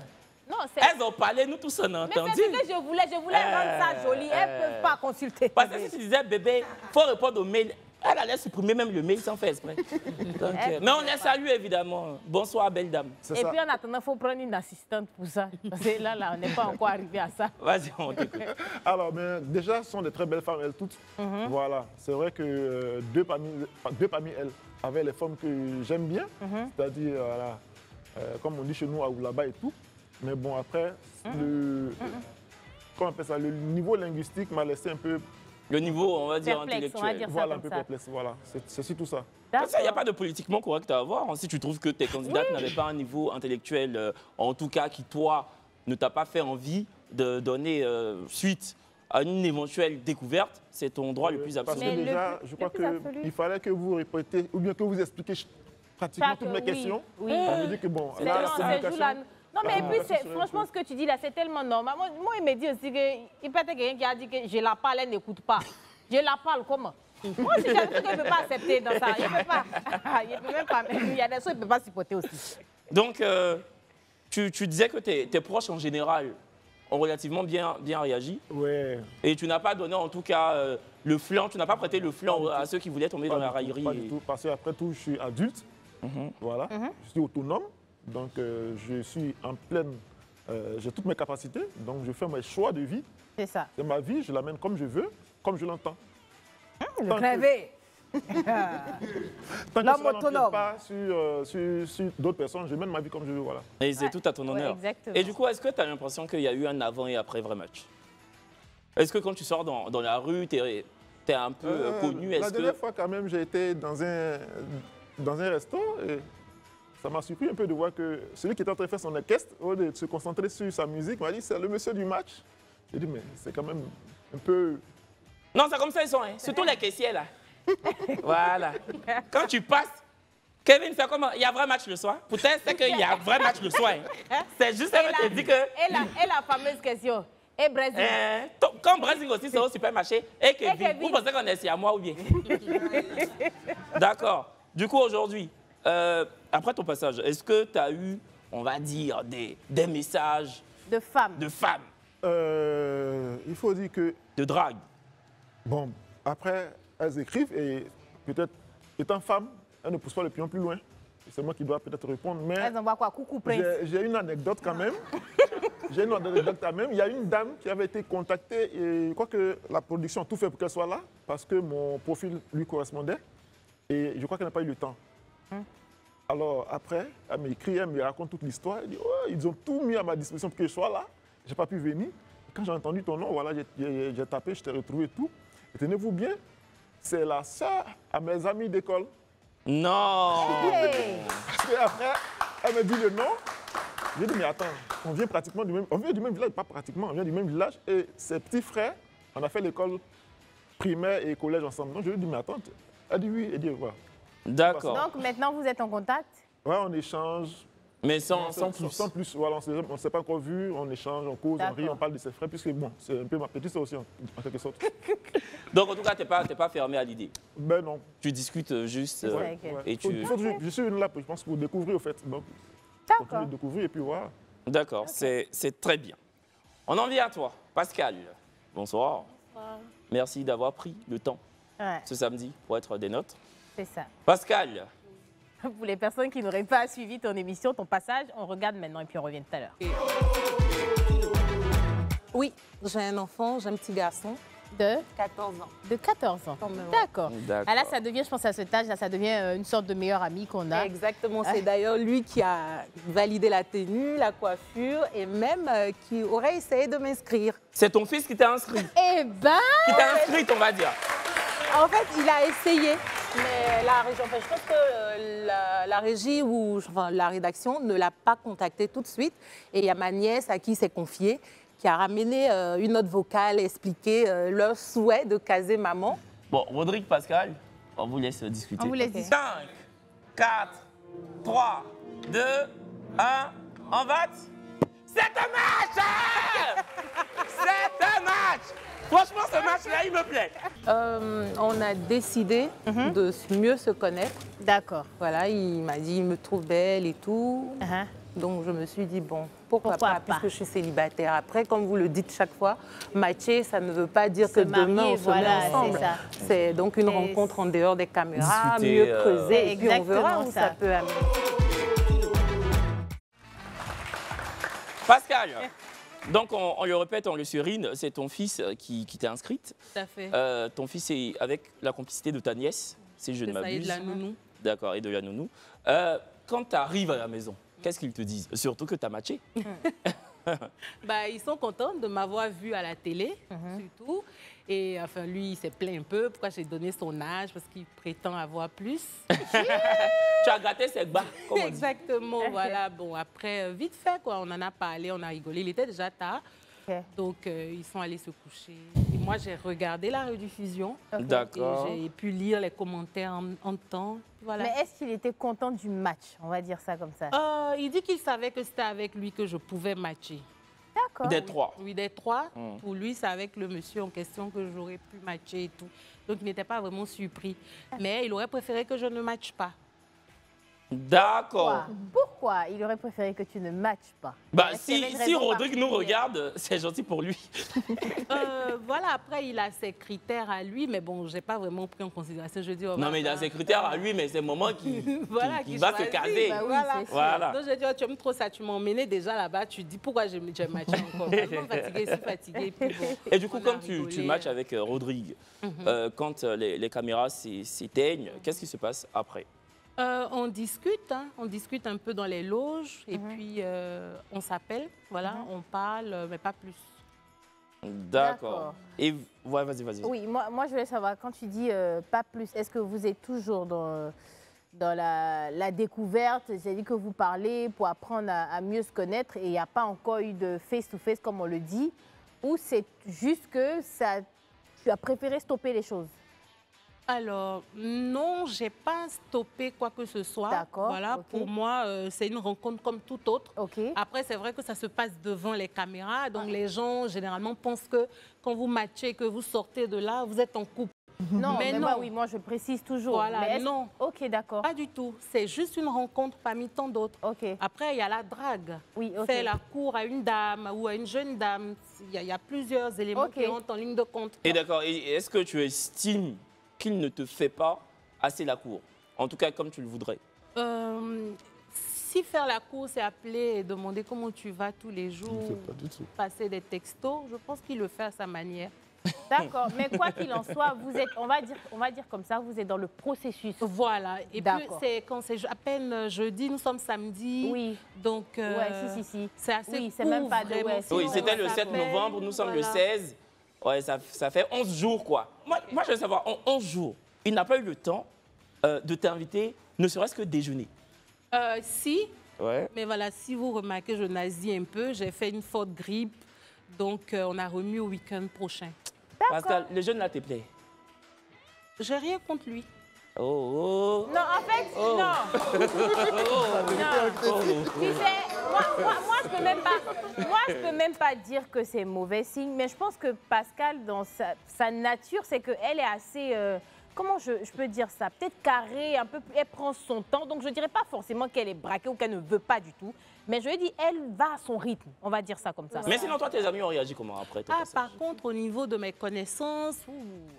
B: Non,
C: elles ont parlé, nous tous on a entendu.
B: Mais c'est ce que je voulais rendre ça joli. Elles ne peuvent pas consulter.
C: Parce que si tu disais, bébé, il faut répondre au mail, elle allait supprimer même le mail sans faire exprès. Donc, mais on les salue évidemment. Bonsoir, belle dame.
B: Et puis en attendant, il faut prendre une assistante pour ça. Parce que là, on n'est pas encore arrivé à ça.
C: Vas-y, on t'écoute.
I: Alors, mais déjà, ce sont de très belles femmes, elles toutes. Voilà, c'est vrai que deux parmi elles avaient les formes que j'aime bien. C'est-à-dire, voilà, comme on dit chez nous, à Oulaba et tout. Mais bon, après, comment on appelle ça, le niveau linguistique m'a laissé un peu...
C: Le niveau, on va dire,
B: perplexe,
C: intellectuel.
B: on va dire
I: voilà,
B: ça
I: un peu
B: ça.
I: perplexe, voilà. C'est surtout ça.
C: Il n'y a pas de politiquement correct à avoir. Si tu trouves que tes candidates n'avaient pas un niveau intellectuel, en tout cas qui, toi, ne t'a pas fait envie de donner suite à une éventuelle découverte, c'est ton droit le plus absolu.
I: Parce que déjà, je crois qu'il fallait que vous répétiez, ou bien que vous expliquiez pratiquement toutes mes questions.
B: Oui.
I: On me dit que bon, là,
B: non, mais et puis, franchement, ce que tu dis là, c'est tellement normal. Moi, il me dit aussi qu'il peut être quelqu'un qui a dit que je la parle, elle n'écoute pas. Je la parle comment? Moi, c'est quelque chose qu'il ne peut pas accepter dans ça. Il ne peut pas. Il peut même pas. Il y a des choses qu'il ne peut pas supporter aussi.
C: Donc, tu disais que tes proches, en général, ont relativement bien réagi.
I: Ouais.
C: Et tu n'as pas donné, en tout cas, le flanc, tu n'as pas prêté le flanc à ceux qui voulaient tomber dans la raillerie.
I: Pas du tout, parce qu'après tout, je suis adulte. Voilà. Je suis autonome. Donc, je suis en pleine... j'ai toutes mes capacités, donc je fais mes choix de vie.
B: C'est ça.
I: C'est ma vie, je l'amène comme je veux, comme je l'entends.
B: Le rêver.
I: Tant que cela n'empiète pas sur d'autres personnes, je mène ma vie comme je veux, voilà.
C: Et c'est tout à ton honneur.
B: Exactement.
C: Et du coup, est-ce que tu as l'impression qu'il y a eu un avant et après vrai match? Est-ce que quand tu sors dans la rue, tu es un peu connu?
I: La dernière fois, quand même, j'ai été dans un resto et ça m'a surpris un peu de voir que celui qui était en train de faire son orchestre, au lieu de se concentrer sur sa musique, m'a dit c'est le monsieur du match. J'ai dit mais c'est quand même un peu...
C: Non, c'est comme ça ils sont, hein. Surtout les caissiers là. Voilà. Quand tu passes, Kevin fait comment? Il y a vrai match le soir? Peut-être c'est qu'il y a vrai match le soir. Hein. C'est juste ça que tu dis que...
B: Et la fameuse question. Et Brésil?
C: Quand Brésil aussi, c'est au supermarché. Et Kevin, vous pensez qu'on est ici à moi ou bien? D'accord. Du coup, aujourd'hui, après ton passage, est-ce que tu as eu, on va dire, des messages
B: de femmes?
C: De femmes.
I: Il faut dire que...
C: De drague.
I: Bon, après, elles écrivent et peut-être, étant femme, elles ne poussent pas le pion plus loin. C'est moi qui dois peut-être répondre, mais...
B: Elles envoient quoi? Coucou, Prince.
I: J'ai une anecdote quand même. J'ai une anecdote quand même. Il y a une dame qui avait été contactée et je crois que la production a tout fait pour qu'elle soit là parce que mon profil lui correspondait et je crois qu'elle n'a pas eu le temps. Alors après, elle m'écrit, elle me raconte toute l'histoire. Elle dit, oh, ils ont tout mis à ma disposition pour que je sois là. Je n'ai pas pu venir. Quand j'ai entendu ton nom, voilà, j'ai tapé, je t'ai retrouvé tout. Et tenez-vous bien, c'est la sœur à mes amis d'école.
C: Non.
I: Et après, elle me dit le nom. J'ai dit, mais attends, on vient pratiquement du même... On vient du même village, pas pratiquement, on vient du même village. Et ses petits frères, on a fait l'école primaire et collège ensemble. Donc je lui ai dit, mais attends, elle dit oui, elle dit voilà.
C: D'accord.
B: Donc maintenant, vous êtes en contact?
I: Ouais, on échange.
C: Mais sans plus.
I: Sans plus, voilà, on ne s'est pas encore vu, on échange, on cause, on rit, on parle de ses frères, puisque bon, c'est un peu ma petite sœur aussi, en quelque sorte.
C: Donc en tout cas, tu n'es pas fermé à l'idée?
I: Ben non.
C: Tu discutes juste et
I: je suis là, je pense, pour découvrir, au fait. Donc,
B: d'accord.
I: Découvrir et puis voilà.
C: D'accord, c'est très bien. On en vient à toi, Pascal. Bonsoir.
B: Bonsoir.
C: Merci d'avoir pris le temps ce samedi pour être des nôtres.
B: C'est ça.
C: Pascal.
B: Pour les personnes qui n'auraient pas suivi ton émission, ton passage, on regarde maintenant et puis on revient tout à l'heure.
J: Oui, j'ai un enfant, j'ai un petit garçon.
B: De
J: 14 ans.
B: De 14 ans. D'accord. Ah, là, ça devient, je pense, à cet âge, là, ça devient une sorte de meilleur ami qu'on a.
J: Exactement. C'est d'ailleurs lui qui a validé la tenue, la coiffure et même qui aurait essayé de m'inscrire.
C: C'est ton fils qui t'a inscrit?
B: Eh ben...
C: Qui t'a inscrite, on va dire.
J: En fait, il a essayé, mais la régie, enfin, je pense que la régie ou enfin, la rédaction ne l'a pas contacté tout de suite. Et il y a ma nièce à qui il s'est confié, qui a ramené une note vocale et expliqué leur souhait de caser maman.
C: Bon, Rodrigue, Pascal, on vous laisse discuter.
B: On vous laisse discuter.
C: 5, 4, 3, 2, 1, en vote. C'est un match! C'est un match! Franchement, ce match-là, il me plaît.
J: On a décidé de mieux se connaître.
B: D'accord.
J: Voilà, il m'a dit, il me trouve belle et tout. Donc, je me suis dit, bon, pourquoi pas, puisque je suis célibataire. Après, comme vous le dites chaque fois, matcher, ça ne veut pas dire que demain, on se met ensemble. C'est donc une rencontre en dehors des caméras, mieux creuser, et puis on verra où ça peut amener.
C: Pascal, donc on le répète, on le surine, c'est ton fils qui t'a inscrite.
J: Tout à fait.
C: Ton fils est avec la complicité de ta nièce, si je ne m'abuse.
J: Et de la nounou.
C: D'accord, et de la nounou. Quand tu arrives à la maison, qu'est-ce qu'ils te disent? Surtout que tu as matché.
J: Bah, ils sont contents de m'avoir vu à la télé, surtout. Et enfin, lui, il s'est plaint un peu pourquoi j'ai donné son âge, parce qu'il prétend avoir plus.
C: Tu as gâté ses bas, comme on dit.
J: Exactement, voilà. Bon, après, vite fait, quoi, on en a parlé, on a rigolé. Il était déjà tard. Donc, ils sont allés se coucher. Et moi, j'ai regardé la rediffusion.
C: D'accord.
J: Et j'ai pu lire les commentaires en temps. Voilà.
B: Mais est-ce qu'il était content du match? On va dire ça comme ça.
J: Il dit qu'il savait que c'était avec lui que je pouvais matcher.
B: D'accord.
C: Des trois.
J: Oui, des trois. Pour lui, c'est avec le monsieur en question que j'aurais pu matcher et tout. Donc, il n'était pas vraiment surpris. Mais il aurait préféré que je ne matche pas.
C: D'accord.
B: Pourquoi? Pourquoi il aurait préféré que tu ne matches pas?
C: Bah, si Rodrigue nous regarde, c'est gentil pour lui.
J: Voilà, après, il a ses critères à lui, mais bon, je n'ai pas vraiment pris en considération. Je dis,
C: non, mais il a ses critères à lui, mais c'est le moment qui va se caser.
J: Bah oui, voilà. Donc, je dis, oh, tu aimes trop ça, tu m'as emmené déjà là-bas, tu dis, pourquoi j'ai matché encore? Tellement fatigué, si fatigué. Puis bon,
C: et du coup, comme tu matches avec Rodrigue, quand les caméras s'éteignent, qu'est-ce qui se passe après?
J: On discute un peu dans les loges et puis on s'appelle, voilà, on parle, mais pas plus.
C: D'accord. Et ouais, vas-y.
B: Oui, moi je voulais savoir, quand tu dis pas plus, est-ce que vous êtes toujours dans la découverte, c'est-à-dire que vous parlez pour apprendre à mieux se connaître et il n'y a pas encore eu de face-to-face comme on le dit, ou c'est juste que tu as préféré stopper les choses?
J: Alors, non, je n'ai pas stoppé quoi que ce soit.
B: D'accord.
J: Voilà,
B: okay.
J: Pour moi, c'est une rencontre comme toute autre.
B: Okay.
J: Après, c'est vrai que ça se passe devant les caméras. Donc, les gens, généralement, pensent que quand vous matchez, que vous sortez de là, vous êtes en couple.
B: Non, mais non. Moi, je précise toujours.
J: Voilà,
B: mais
J: non.
B: Ok, d'accord.
J: Pas du tout. C'est juste une rencontre parmi tant d'autres.
B: Okay.
J: Après, il y a la drague.
B: Oui, okay.
J: Faire la cour à une dame ou à une jeune dame. Il y a plusieurs éléments qui entrent en ligne de compte.
C: Et d'accord. Et est-ce que tu estimes qu'il ne te fait pas assez la cour, en tout cas comme tu le voudrais?
J: Si faire la cour, c'est appeler et demander comment tu vas tous les jours, passer des textos, je pense qu'il le fait à sa manière.
B: D'accord, mais quoi qu'il en soit, vous êtes, on va dire comme ça, vous êtes dans le processus.
J: Voilà, et puis quand c'est à peine jeudi, nous sommes samedi.
B: Oui.
J: Donc,
B: ouais, si.
J: C'est assez court,
B: c'est même pas de...
J: Ouais,
C: oui, c'était le 7 novembre, nous sommes le 16. Ouais, ça fait 11 jours, quoi. Moi, je veux savoir, en 11 jours, il n'a pas eu le temps de t'inviter, ne serait-ce que déjeuner.
J: Si,
C: ouais.
J: Mais voilà, si vous remarquez, je nasis un peu, j'ai fait une forte grippe, donc on a remis au week-end prochain.
C: Pascal, le jeune là te plaît?
J: J'ai rien contre lui.
C: Oh.
B: Non, en fait, non. Tu sais, moi, je peux même pas dire que c'est mauvais signe, mais je pense que Pascal, dans sa nature, c'est qu'elle est assez... comment je peux dire ça? Peut-être carrée, un peu, elle prend son temps. Donc, je ne dirais pas forcément qu'elle est braquée ou qu'elle ne veut pas du tout. Mais je lui dis, elle va à son rythme. On va dire ça comme ça.
C: Mais sinon, toi, tes amis ont réagi comment après?
J: Par contre, au niveau de mes connaissances,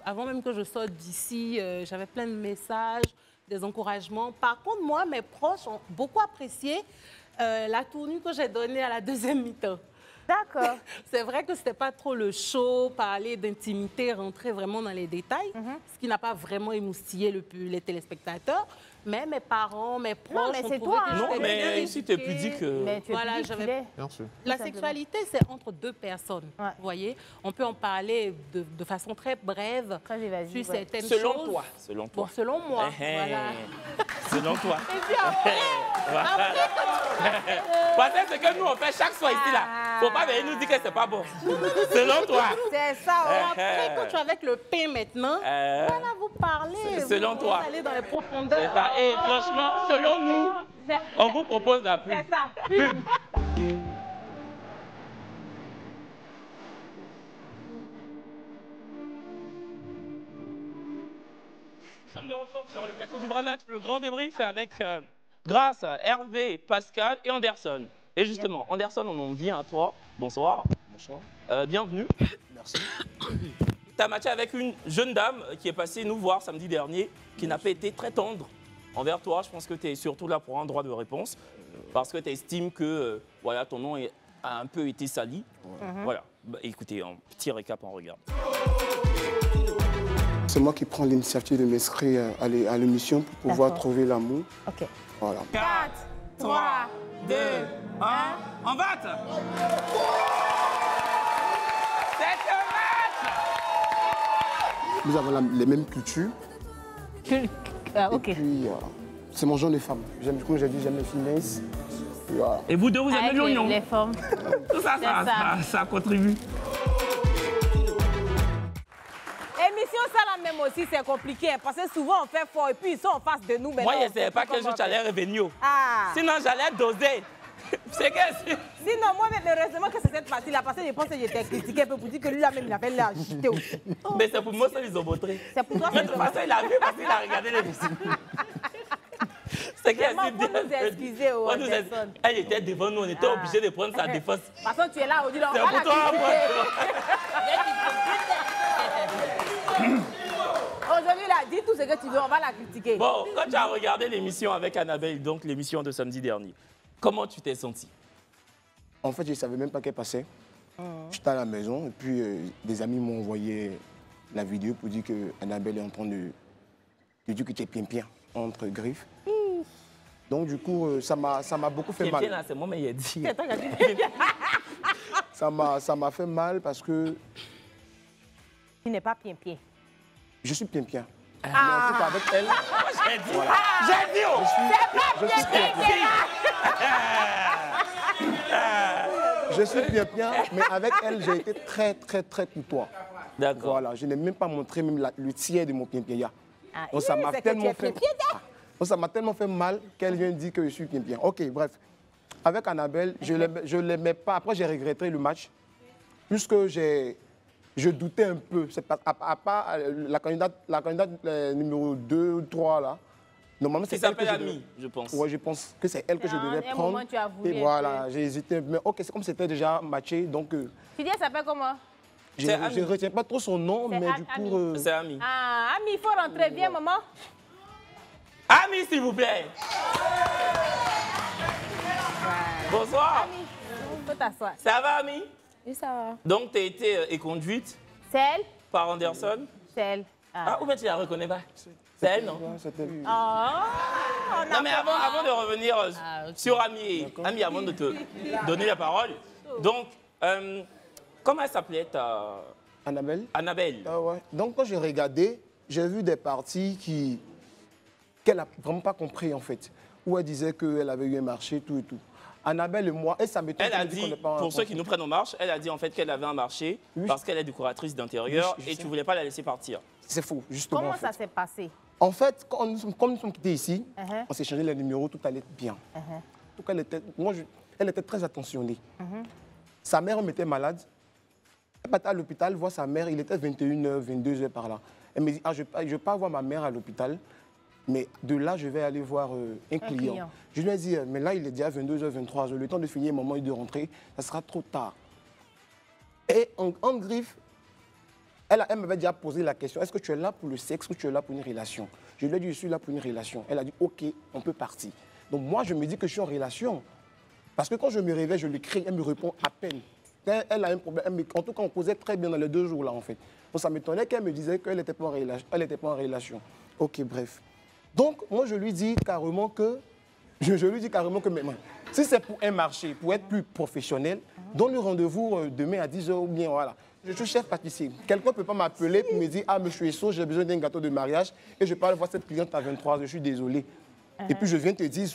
J: avant même que je sorte d'ici, j'avais plein de messages, des encouragements. Par contre, moi, mes proches ont beaucoup apprécié la tournure que j'ai donnée à la deuxième mi-temps.
B: D'accord.
J: C'est vrai que ce n'était pas trop le show, parler d'intimité, rentrer vraiment dans les détails, ce qui n'a pas vraiment émoustillé les téléspectateurs. Mais mes parents, mes proches...
B: Non, mais c'est toi.
C: Non, mais ici, tu es pudique.
B: Mais tu es
J: voilà,
B: pudique,
J: la sexualité, c'est entre deux personnes. Ouais. Vous voyez, on peut en parler de façon très brève.
B: Vas-y,
J: sur certaines
C: selon
J: choses.
C: Toi. Selon toi.
J: Bon, selon moi. Voilà.
C: Selon toi.
J: Et puis après,
C: parce que c'est que nous, on fait chaque soir ici, là. Faut pas venir nous dire que c'est pas bon. Selon toi.
B: C'est ça.
J: Après, quand tu es avec le pain maintenant, voilà, vous parlez.
C: Selon toi.
J: Vous allez dans les profondeurs.
C: Et franchement, selon nous, on vous propose la pub.
B: C'est ça.
C: Sur le plateau du Branach, le grand débrief avec grâce à Hervé, Pascal et Anderson. Et justement, Anderson, on en vient à toi. Bonsoir. Bonsoir. Bienvenue.
K: Merci.
C: Tu as matché avec une jeune dame qui est passée nous voir samedi dernier, qui n'a pas été très tendre envers toi. Je pense que tu es surtout là pour un droit de réponse, parce que tu estimes que voilà, ton nom a un peu été sali. Voilà. Bah, écoutez, un petit récap, on regarde.
K: C'est moi qui prends l'initiative de m'inscrire à l'émission pour pouvoir trouver l'amour.
B: Ok.
K: Voilà.
B: 4, 3, 2, 1.
C: En batte. C'est un match.
K: Nous avons les mêmes cultures.
B: Ok.
K: Et puis, c'est mon genre de femme. Comme j'ai dit, j'aime les finesse. Voilà.
C: Et vous deux, vous aimez l'oignon.
B: Les formes.
C: Tout ça, ça contribue.
B: Émission, ça là même aussi, c'est compliqué. Parce que souvent, on fait fort et puis ils sont en face de nous.
C: Moi, je ne savais pas quel jour tu allais revenir. Sinon, j'allais doser. C'est que...
B: Sinon, moi, heureusement que c'est cette partie-là, parce que je pense que j'étais critiqué un peu pour dire que lui, là même, il avait l'air agité aussi.
C: Mais c'est pour moi, ça, ils ont montré.
B: C'est pour toi,
C: mais de toute façon, il a vu parce qu'il a regardé l'émission. C'est qu'elle
B: Vraiment, faut nous excuser, Anderson.
C: Elle était devant nous, on était obligé de prendre sa défense.
B: Par contre, tu es là, on dit là, on
C: C'est
B: va
C: pour
B: la
C: toi,
B: critiquer. Aujourd'hui, là, dis tout ce que tu veux, on va la critiquer.
C: Bon, quand tu as regardé l'émission avec Annabelle, donc l'émission de samedi dernier, comment tu t'es sentie?
K: En fait, je ne savais même pas qu'elle passait. J'étais à la maison et puis des amis m'ont envoyé la vidéo pour dire qu'Annabelle est en train de dire que tu es pimpien entre griffes. Donc du coup, ça m'a beaucoup fait mal.
C: Pimpien, là, c'est moi, mais il a dit.
K: Ça m'a fait mal parce que...
B: Tu n'es pas pimpien.
K: Je suis pimpien.
B: Ah.
K: Mais en tout cas, avec elle...
C: J'ai dit,
K: voilà.
C: J'ai dit, oh.
K: Je suis pimpien. Je suis pimpien, mais avec elle, j'ai été très courtois.
C: D'accord.
K: Voilà, je n'ai même pas montré même le tiers de mon pimpien.
B: Ah,
K: Donc ça m'a tellement fait... Donc ça m'a tellement fait mal qu'elle vient dire que je suis pimpien. Ok, bref. Avec Annabelle, je ne l'aimais pas. Après, j'ai regretté le match, puisque je doutais un peu. C'est pas, à part la candidate numéro 2 ou 3, là. Normalement, c'est
C: elle que Ami, je pense.
K: Oui, je pense que c'est elle que je devais prendre.
B: Moment, tu as voulu
K: et voilà, j'ai hésité. Mais ok, c'est comme c'était déjà matché, donc...
B: Tu dis, elle s'appelle comment?
K: Je ne retiens pas trop son nom, mais du coup...
C: C'est Ami.
B: Ah, Ami, il faut rentrer. Viens, maman.
C: Ami, s'il vous plaît. Bonsoir.
B: Ami, il faut t'asseoir.
C: Ça va, Ami?
B: Oui, ça va.
C: Donc, tu as été éconduite par Anderson?
B: C'est elle.
C: Ah, ou bien tu la reconnais pas? C'est elle, non?
K: C'était lui.
C: Non, mais avant de revenir sur Ami, Ami, avant de te donner la parole, donc, comment elle s'appelait ta...
K: Annabelle.
C: Annabelle.
K: Ah ouais. Donc, quand j'ai regardé, j'ai vu des parties qu'elle n'a vraiment pas compris, en fait. Où elle disait qu'elle avait eu un marché, tout et tout. Annabelle et moi, et ça m'étonne.
C: Elle a dit, pour ceux qui nous prennent en marche, elle a dit en fait qu'elle avait un marché parce qu'elle est décoratrice d'intérieur et tu ne voulais pas la laisser partir.
K: C'est faux, justement.
B: Comment ça s'est passé?
K: En fait, quand nous sommes quittés ici, on s'est changé les numéros, tout allait bien. Donc elle était très attentionnée. Sa mère était malade. Elle partait à l'hôpital voir sa mère, il était 21h, 22h par là. Elle me dit, je ne vais pas voir ma mère à l'hôpital, mais de là, je vais aller voir un client. Je lui ai dit, mais là, il est déjà 22h, 23h, le temps de finir, moment de rentrer, ça sera trop tard. Et en griffe, elle m'avait déjà posé la question, est-ce que tu es là pour le sexe ou tu es là pour une relation? Je lui ai dit, je suis là pour une relation. Elle a dit, ok, on peut partir. Donc moi, je me dis que je suis en relation. Parce que quand je me réveille, je l'écris, elle me répond à peine. Elle a un problème. En tout cas, on causait très bien dans les 2 jours là, en fait. Donc ça m'étonnait qu'elle me disait qu'elle n'était pas en relation. Ok, bref. Donc, moi, je lui dis carrément que... maintenant, si c'est pour un marché, pour être plus professionnel, donne le rendez-vous demain à 10h ou bien, voilà. Je suis chef pâtissier. Quelqu'un ne peut pas m'appeler pour me dire « Ah, monsieur Esso, j'ai besoin d'un gâteau de mariage et je parle voir cette cliente à 23h, je suis désolé. Et puis, je viens te dire,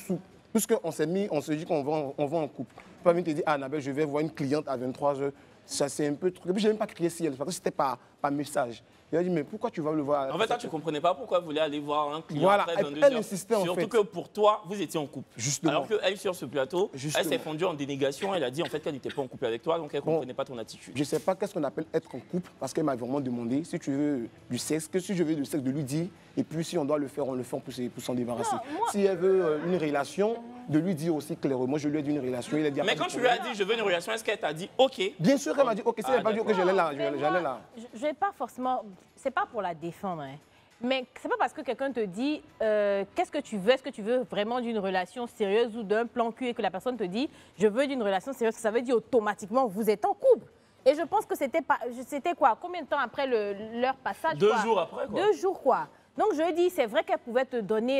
K: puisqu'on se dit qu'on va en couple. Je peux venir te dire « Ah, Annabelle, je vais voir une cliente à 23h. » Ça, c'est un peu trop. Et puis, je n'ai même pas crié si elle, parce que c'était par message. Il a dit, mais pourquoi tu vas le voir? En
C: fait, toi, tu ne comprenais pas pourquoi elle voulait aller voir un client
K: voilà.
C: après 22h.
K: Elle insistait, en fait.
C: Surtout que pour toi, vous étiez en couple.
K: Justement.
C: Alors qu'elle, sur ce plateau, elle s'est fondue en dénégation. Elle a dit en fait qu'elle n'était pas en couple avec toi, donc elle ne comprenait pas ton attitude.
K: Je ne sais pas qu'est-ce qu'on appelle être en couple, parce qu'elle m'a vraiment demandé si tu veux du sexe, que si je veux du sexe, de lui dire. Et puis, si on doit le faire, on le fait pour s'en débarrasser. Non, si elle veut une relation, de lui dire aussi clairement, je lui ai dit une relation. Il a dit,
C: mais quand tu lui as dit, je veux une relation, est-ce qu'elle t'a dit, OK?
K: Bien sûr qu'elle m'a dit, OK. Si elle n'a pas dit, OK, j'allais là.
B: Je ne vais pas forcément... C'est pas pour la défendre, hein. Mais c'est pas parce que quelqu'un te dit qu'est-ce que tu veux, est-ce que tu veux vraiment d'une relation sérieuse ou d'un plan cul et que la personne te dit je veux d'une relation sérieuse, ça veut dire automatiquement vous êtes en couple. Et je pense que c'était quoi? Combien de temps après leur passage?
C: 2 jours après, quoi.
B: 2 jours, quoi. Donc je dis, c'est vrai qu'elle pouvait te donner,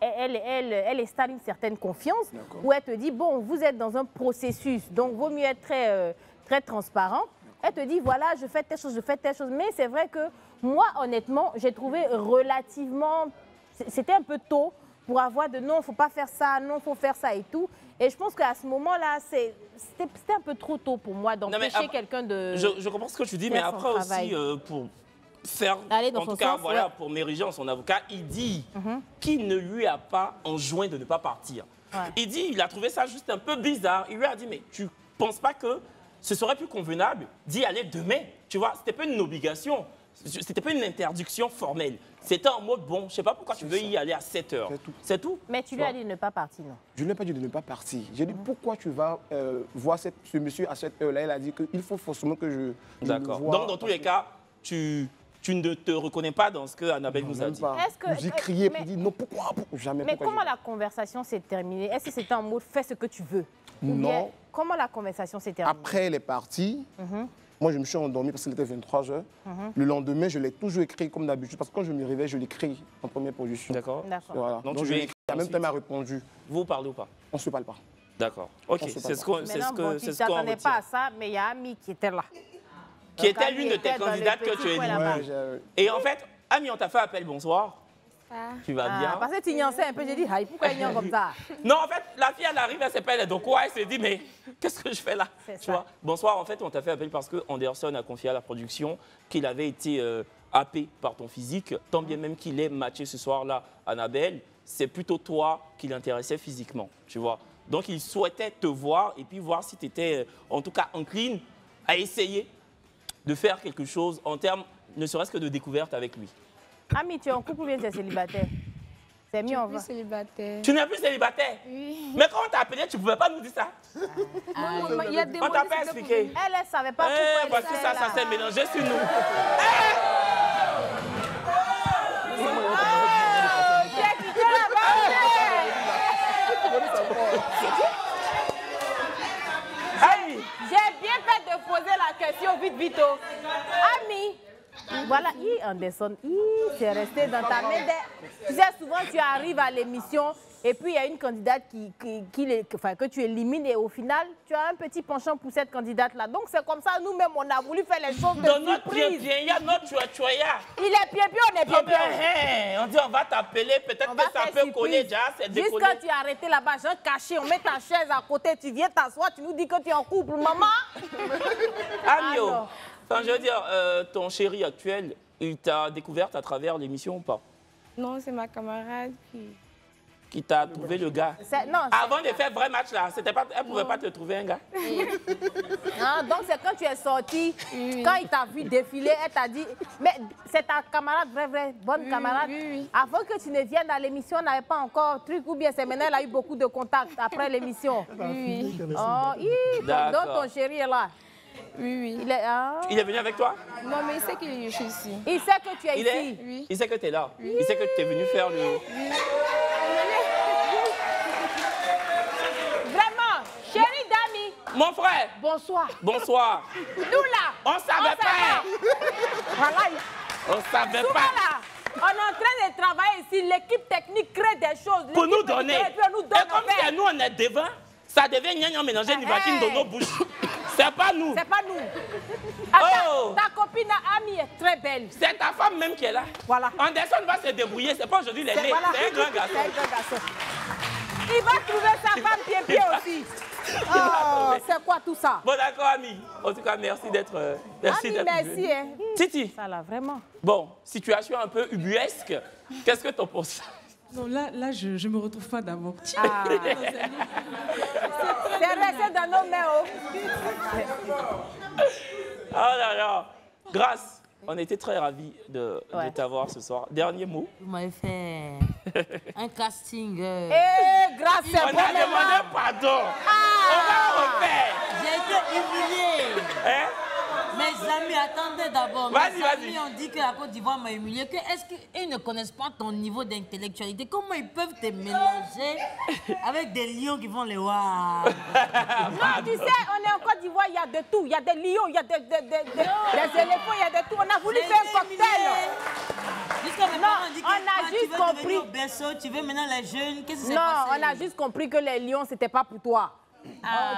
B: elle installe une certaine confiance où elle te dit bon, vous êtes dans un processus, donc vaut mieux être très transparent. Elle te dit, voilà, je fais telle chose, je fais telle chose. Mais c'est vrai que moi, honnêtement, j'ai trouvé relativement... C'était un peu tôt pour avoir de non, il ne faut pas faire ça, non, il faut faire ça et tout. Et je pense qu'à ce moment-là, c'était un peu trop tôt pour moi d'empêcher quelqu'un de...
C: Je comprends ce que tu dis, mais après aussi, pour faire, en tout cas, voilà, pour m'ériger en son avocat, il dit qu'il ne lui a pas enjoint de ne pas partir. Il dit, il a trouvé ça juste un peu bizarre. Il lui a dit, mais tu ne penses pas que ce serait plus convenable d'y aller demain? Tu vois, c'était pas une obligation. C'était pas une interdiction formelle. C'était en mode, bon, je sais pas pourquoi tu veux y aller à 7 heures. C'est tout.
B: Mais tu lui as dit de ne pas partir, non?
K: Je ne lui ai pas dit de ne pas partir. J'ai dit, pourquoi tu vas voir ce monsieur à cette heure-là? Il a dit qu'il faut forcément que je
C: D'accord.
K: le voie.
C: Donc, dans tous les cas, tu ne te reconnais pas dans ce que Annabelle nous a dit.
K: J'ai crié et dit, non, pourquoi jamais.
B: Mais comment la conversation s'est terminée? Est-ce que c'était en mode, fais ce que tu veux?
K: Non.
B: Comment la conversation s'est terminée?
K: Après, elle est partie. Moi, je me suis endormi parce qu'il était 23 h. Le lendemain, je l'ai toujours écrit comme d'habitude. Parce que quand je me réveille, je l'écris en première position.
C: D'accord.
K: Voilà. Donc je l'écris. En même temps, elle m'a répondu.
C: Vous parlez ou pas?
K: On ne se parle pas.
C: D'accord. Ok, c'est ce qu'on
B: Tu ne t'attendais pas à ça, mais il y a Ami qui était là.
C: Qui était l'une de tes candidates que tu as dit. Et en fait, Ami, on t'a fait appel bonsoir. Tu vas bien?
B: Parce que tu nyançais un peu, j'ai dit, pourquoi il nyançait comme ça?
C: Non, en fait, la fille, elle arrive, elle s'appelle, donc ouais, elle s'est dit, mais qu'est-ce que je fais là? Tu vois? Bonsoir, en fait, on t'a fait appel parce que Anderson a confié à la production qu'il avait été happé par ton physique, tant bien même qu'il est matché ce soir-là, Annabelle, c'est plutôt toi qui l'intéressait physiquement, tu vois? Donc, il souhaitait te voir et puis voir si tu étais, en tout cas, encline à essayer de faire quelque chose en termes, ne serait-ce que de découverte avec lui.
B: Ami, tu es en couple ou bien tu es célibataire? C'est mieux, on va.
L: Je suis célibataire.
C: Tu n'es plus célibataire?
L: Oui.
C: Mais quand on t'a appelé, tu ne pouvais pas nous dire ça?
L: Il y a des
C: on t'a pas expliqué.
B: Elle ne savait pas pourquoi
C: voici ça s'est mélangé sur nous.
B: J'ai bien fait de poser la question vite, vite. Ami, voilà, Anderson, c'est resté dans ta main. Tu sais, souvent, tu arrives à l'émission et puis il y a une candidate que tu élimines et au final, tu as un petit penchant pour cette candidate-là. Donc, c'est comme ça, nous-mêmes, on a voulu faire les choses de
C: dans notre
B: surprise.
C: il y a notre choya.
B: Il est pied-pied, on est pied-pied.
C: On dit, on va t'appeler, peut-être que ça peut coller déjà, c'est décollé.
B: Juste quand tu es arrêté là-bas, j'ai caché, on met ta chaise à côté, tu viens t'asseoir, tu nous dis que tu es en couple, maman.
C: Amio, enfin, je veux dire, ton chéri actuel, il t'a découverte à travers l'émission ou pas?
L: Non, c'est ma camarade
C: qui t'a trouvé le gars. Avant de faire vrai match là, elle ne pouvait pas te trouver un gars.
B: Donc c'est quand tu es sorti, quand il t'a vu défiler, elle t'a dit, mais c'est ta camarade, vraie bonne camarade. Avant que tu ne viennes à l'émission, elle n'avait pas encore truc, ou bien c'est maintenant elle a eu beaucoup de contacts après l'émission. Donc ton chéri est là.
L: Oui.
C: Il est venu avec toi?
L: Non, mais il sait que je suis ici.
B: Il sait que tu es ici?
L: Oui.
C: Il sait que tu es là? Il sait que tu es venu faire le...
B: Vraiment, chéri d'ami.
C: Mon frère.
B: Bonsoir.
C: Bonsoir.
B: Nous là.
C: On savait pas.
B: Voilà.
C: On savait pas.
B: Là. On est en train de travailler ici. L'équipe technique crée des choses.
C: Pour nous donner. Et comme si nous, on est devant, ça devient gnagnan mélangé Nivakin dans nos bouches. C'est pas nous.
B: C'est pas nous. Attends, ta copine Ami est très belle.
C: C'est ta femme même qui est là.
B: Voilà.
C: Anderson va se débrouiller. C'est pas aujourd'hui les mecs.
B: Voilà.
C: C'est un grand garçon.
B: Il va trouver sa femme pied-pied aussi. Oh, c'est quoi tout ça?
C: Bon, d'accord, Ami. En tout cas, merci d'être
B: merci. Hein.
C: Titi.
B: Ça là, vraiment.
C: Bon, situation un peu ubuesque. Qu'est-ce que t'en penses?
D: Non, là, je me retrouve pas d'abord.
B: C'est resté dans nos mains.
C: Oh là là. Grâce, on était très ravis de t'avoir ce soir. Dernier mot.
H: Vous m'avez fait un casting.
B: Grâce, c'est
C: on a demandé pardon. On va refaire.
H: J'ai été humilié.
C: Hein?
H: Mes amis, attendez d'abord. Mes amis ont dit que la Côte d'Ivoire m'a humilié. Est-ce qu'ils ne connaissent pas ton niveau d'intellectualité? Comment ils peuvent te mélanger avec des lions qui vont les voir?
B: Non, tu sais, on est en Côte d'Ivoire, il y a de tout. Il y a des lions, il y a des éléphants, il y a de tout. On a voulu faire un cocktail.
H: Jusqu'à mes parents ont dit que
B: on a juste compris.
H: Au berceau, tu veux maintenant les jeunes. Qu'est-ce qui s'est passé?
B: Non, on a juste compris que les lions, c'était pas pour toi.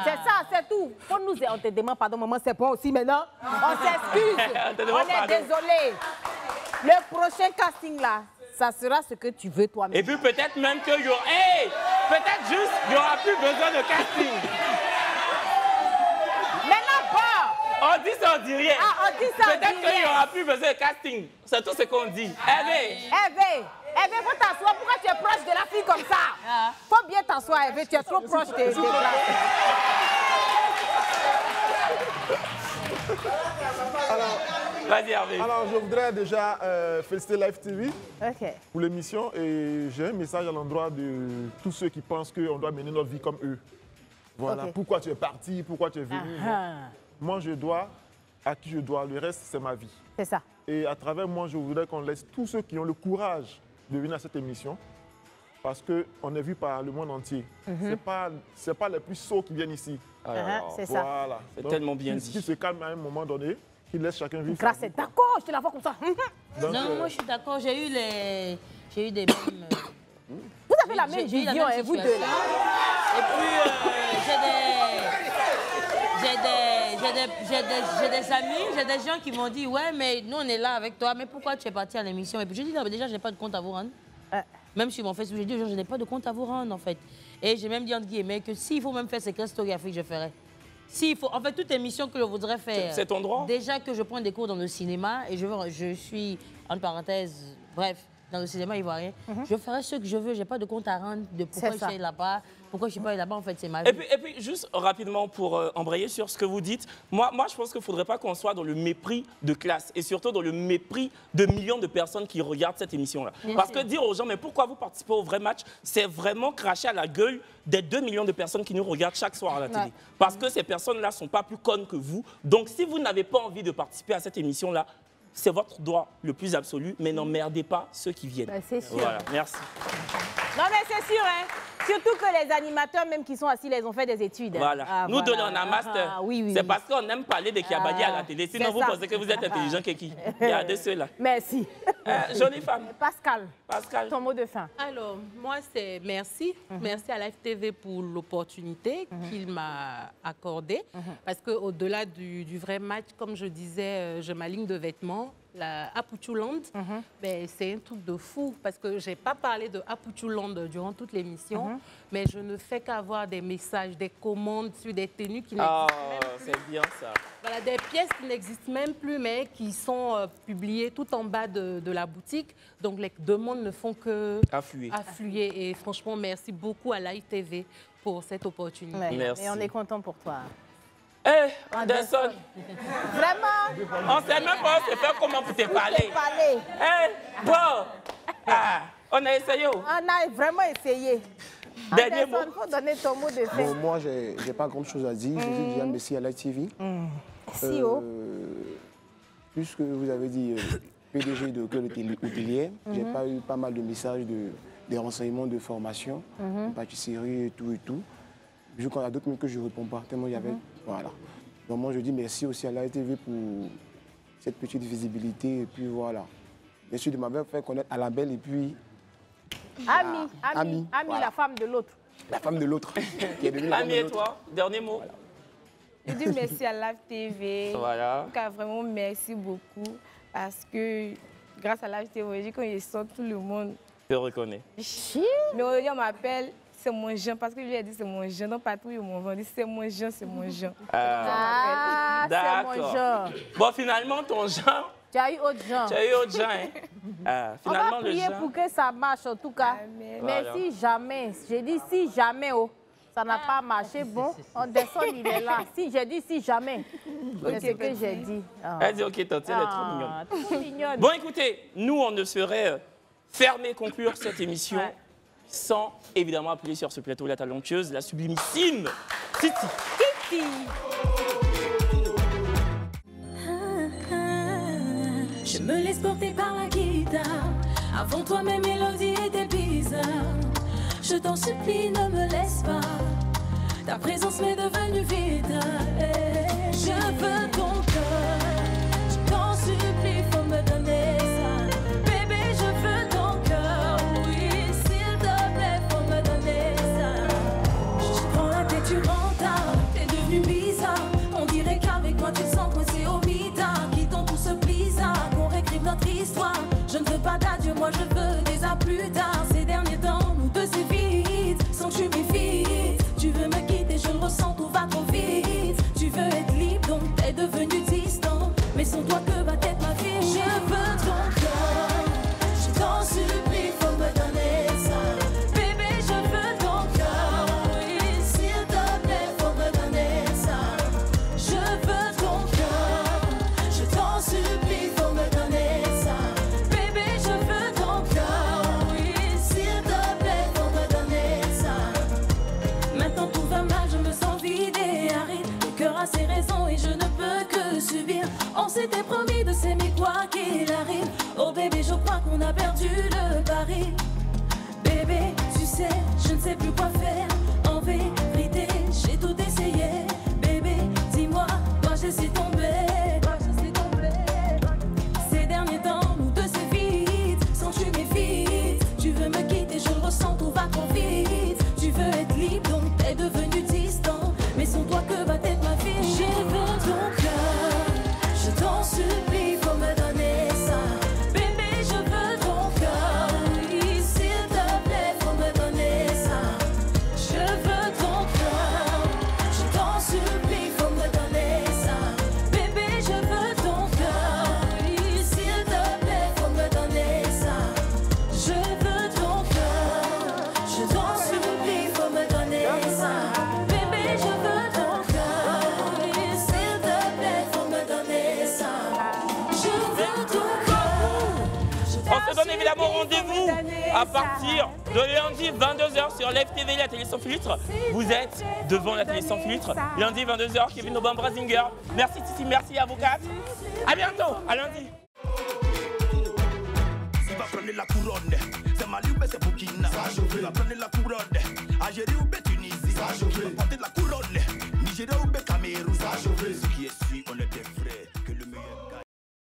B: C'est ça, c'est tout. Pour nous, on te demande pardon, maman, c'est pas aussi maintenant. On s'excuse. On est désolé. Le prochain casting là, ça sera ce que tu veux toi-même.
C: Et puis peut-être même qu'il y aura... peut-être juste, il n'y aura plus besoin de casting.
B: Maintenant pas.
C: On dit ça, on dit rien.
B: On dit ça,
C: peut-être qu'il n'y aura plus besoin de casting. C'est tout ce qu'on dit.
B: Hervé, faut t'asseoir. Pourquoi tu es proche de la fille comme ça? Faut bien t'asseoir, Hervé. Tu es trop proche des glaces.
K: Alors,
C: Vas-y, Hervé.
I: Alors, je voudrais déjà féliciter Live TV pour l'émission et j'ai un message à l'endroit de tous ceux qui pensent qu'on doit mener notre vie comme eux. Voilà, pourquoi tu es parti, pourquoi tu es venu. Moi, je dois à qui je dois, le reste, c'est ma vie.
B: C'est ça.
I: Et à travers moi, je voudrais qu'on laisse tous ceux qui ont le courage de venir à cette émission parce qu'on est vu par le monde entier. C'est pas les plus sots qui viennent ici.
B: C'est ça.
I: Voilà.
C: C'est tellement bien dit.
I: Qui se calme à un moment donné, qui laisse chacun vivre.
B: Grâce, c'est d'accord, je te la vois comme ça.
H: Donc, non, moi je suis d'accord, j'ai eu des mêmes...
B: Vous avez la même vision, hein, vous deux là.
H: Et puis, j'ai des amis, j'ai des gens qui m'ont dit, ouais, mais nous on est là avec toi, mais pourquoi tu es parti à l'émission? Et puis je dis, non, mais déjà, je n'ai pas de compte à vous rendre. Même sur mon Facebook, j'ai dit, je n'ai pas de compte à vous rendre en fait. Et j'ai même dit entre guillemets que s'il faut même faire ces classes storographiques, je ferai. S'il faut, en fait, toute émission que je voudrais faire.
C: C'est ton droit.
H: Déjà que je prends des cours dans le cinéma et je suis, entre parenthèses, bref, dans le cinéma ivoirien, je ferai ce que je veux. Je n'ai pas de compte à rendre de pourquoi je suis là-bas, pourquoi je ne suis pas là-bas. En fait, c'est ma vie.
C: Et puis, juste rapidement pour embrayer sur ce que vous dites, moi je pense qu'il ne faudrait pas qu'on soit dans le mépris de classe et surtout dans le mépris de millions de personnes qui regardent cette émission-là. Parce que dire aux gens, mais pourquoi vous participez au vrai match, c'est vraiment cracher à la gueule des 2 millions de personnes qui nous regardent chaque soir à la télé. Parce que ces personnes-là ne sont pas plus connes que vous. Donc, si vous n'avez pas envie de participer à cette émission-là, c'est votre droit le plus absolu, mais n'emmerdez pas ceux qui viennent.
B: C'est sûr.
C: Voilà, merci.
B: Non, mais c'est sûr, hein. Surtout que les animateurs, même qui sont assis, ils ont fait des études.
C: Voilà. Nous donnons un master. C'est parce qu'on aime parler des Kiabadi à la télé. Sinon, vous pensez que vous êtes intelligent que qui? Il y a de ceux-là.
B: Merci.
C: Jolie femme.
B: Pascal, ton mot de fin.
J: Alors, moi, c'est merci. Merci à Live TV pour l'opportunité qu'il m'a accordée. Parce qu'au-delà du vrai match, comme je disais, je m'aligne de vêtements. La Apuchuland, c'est un truc de fou parce que je n'ai pas parlé de Apuchuland durant toute l'émission, mais je ne fais qu'avoir des messages, des commandes sur des tenues qui n'existent même plus.
C: C'est bien ça.
J: Voilà, des pièces qui n'existent même plus, mais qui sont publiées tout en bas de la boutique. Donc les demandes ne font que affluer. Et franchement, merci beaucoup à Live TV pour cette opportunité.
C: Merci.
B: Et on est content pour toi.
C: Hé, Anderson.
B: Vraiment?
C: On ne sait même pas faire comment vous te parler. On a essayé.
B: On a vraiment essayé.
C: Dernier mot.
B: Il faut donner ton mot de fin.
K: Bon, moi, je n'ai pas grand-chose à dire. Je dis déjà merci à Live TV.
B: Merci.
K: Puisque vous avez dit PDG de Cœur Hôtelier, j'ai pas eu pas mal de messages, des renseignements de formation, de pâtisserie et tout. Vu qu'on a d'autres mais que je ne réponds pas, tellement il y avait... Voilà. Donc moi, je dis merci aussi à Live TV pour cette petite visibilité. Et puis voilà. Bien sûr, de m'avoir fait connaître à la belle et puis...
B: Ami, voilà. La femme de l'autre.
K: La femme de l'autre.
C: Ami et toi, dernier mot.
K: Voilà.
L: Je dis merci à Live TV.
C: Voilà.
L: En tout cas, vraiment, merci beaucoup. Parce que grâce à Live TV, quand je sors, tout le monde...
C: Je reconnais.
L: Mais aujourd'hui, on m'appelle... C'est mon Jean, parce que je lui ai dit c'est mon Jean. Donc, partout, ils m'ont dit c'est mon Jean, c'est mon Jean.
B: C'est mon Jean.
C: Bon, finalement, ton Jean...
B: Tu as eu autre Jean.
C: Tu as eu autre Jean, hein? Finalement,
B: on va prier pour que ça marche, en tout cas.
L: Amen.
B: Mais si jamais, j'ai dit si jamais, ça n'a pas marché, bon, on descend, il est là. Si j'ai dit si jamais, c'est ce que j'ai dit.
C: Elle dit ok, tante, elle est trop mignonne. Bon, écoutez, nous, on ne saurait fermer, conclure cette émission sans évidemment appuyer sur ce plateau la talentueuse, la sublimissime Titi.
A: Je me laisse porter par la guitare. Avant toi, mes mélodies étaient bizarres. Je t'en supplie, ne me laisse pas. Ta présence m'est devenue vitale. Je veux ton cœur. Je t'en supplie, faut me donner ça. Bébé, je veux ton cœur. Oui, s'il te plaît, faut me donner ça. Je prends la tête, tu rentres tard. T'es devenu bizarre. On dirait qu'avec moi, tu te sens coincé au mitard. Quittons tout ce blizzard. Qu'on réécrive notre histoire. Je ne veux pas d'adieu, moi je veux des à plus tard. Ces derniers temps, nous deux c'est vite. Sans que je méfie. Tu veux me quitter, je le ressens, tout va trop vite. Tu veux être libre, donc t'es devenu distant. Mais sans toi que va être ma vie. Je veux ton cœur. Je t'en supplie, faut me donner ça. Bébé, je veux ton cœur. Oui, s'il te plaît, faut me donner ça. Je veux ton cœur. Je t'en supplie. a ses raisons et je ne peux que subir. On s'était promis de s'aimer quoi qu'il arrive. Oh bébé, je crois qu'on a perdu le pari. Bébé, tu sais, je ne sais plus quoi faire. En vérité, j'ai tout essayé. Bébé, dis-moi, moi je suis tombée. Ces derniers temps, nous deux c'est vite. Sans tu méfies, tu veux me quitter, je le ressens, tout va trop vite. Tu veux être libre, donc t'es devenu distant. Mais sans toi, que va être ma vie? J'ai vu ton cœur, je t'en supplie, faut me donner ça. Bébé, je veux ton cœur, oui, s'il te plaît, faut me donner ça. Je veux ton cœur, je t'en supplie, faut me donner ça. Bébé, je veux ton cœur, oui, s'il te plaît, faut me donner ça. Je veux ton cœur, je t'en supplie, faut me donner ça. Bébé, je veux ton cœur, oui, s'il te plaît, faut me donner ça. Je veux ton cœur.
C: On se donne évidemment rendez-vous à partir de lundi 22h sur Live TV, la télé sans filtre. Vous êtes devant la télé sans filtre. Lundi 22h, Kevin Aubin Brasinger. Merci Titi, merci avocate. À bientôt, à lundi.
E: Il va prendre la couronne, c'est Mali ou c'est Burkina. Il va prendre la couronne, Algérie ou Tunisie. Il va porter la couronne, Nigeria ou Cameroun.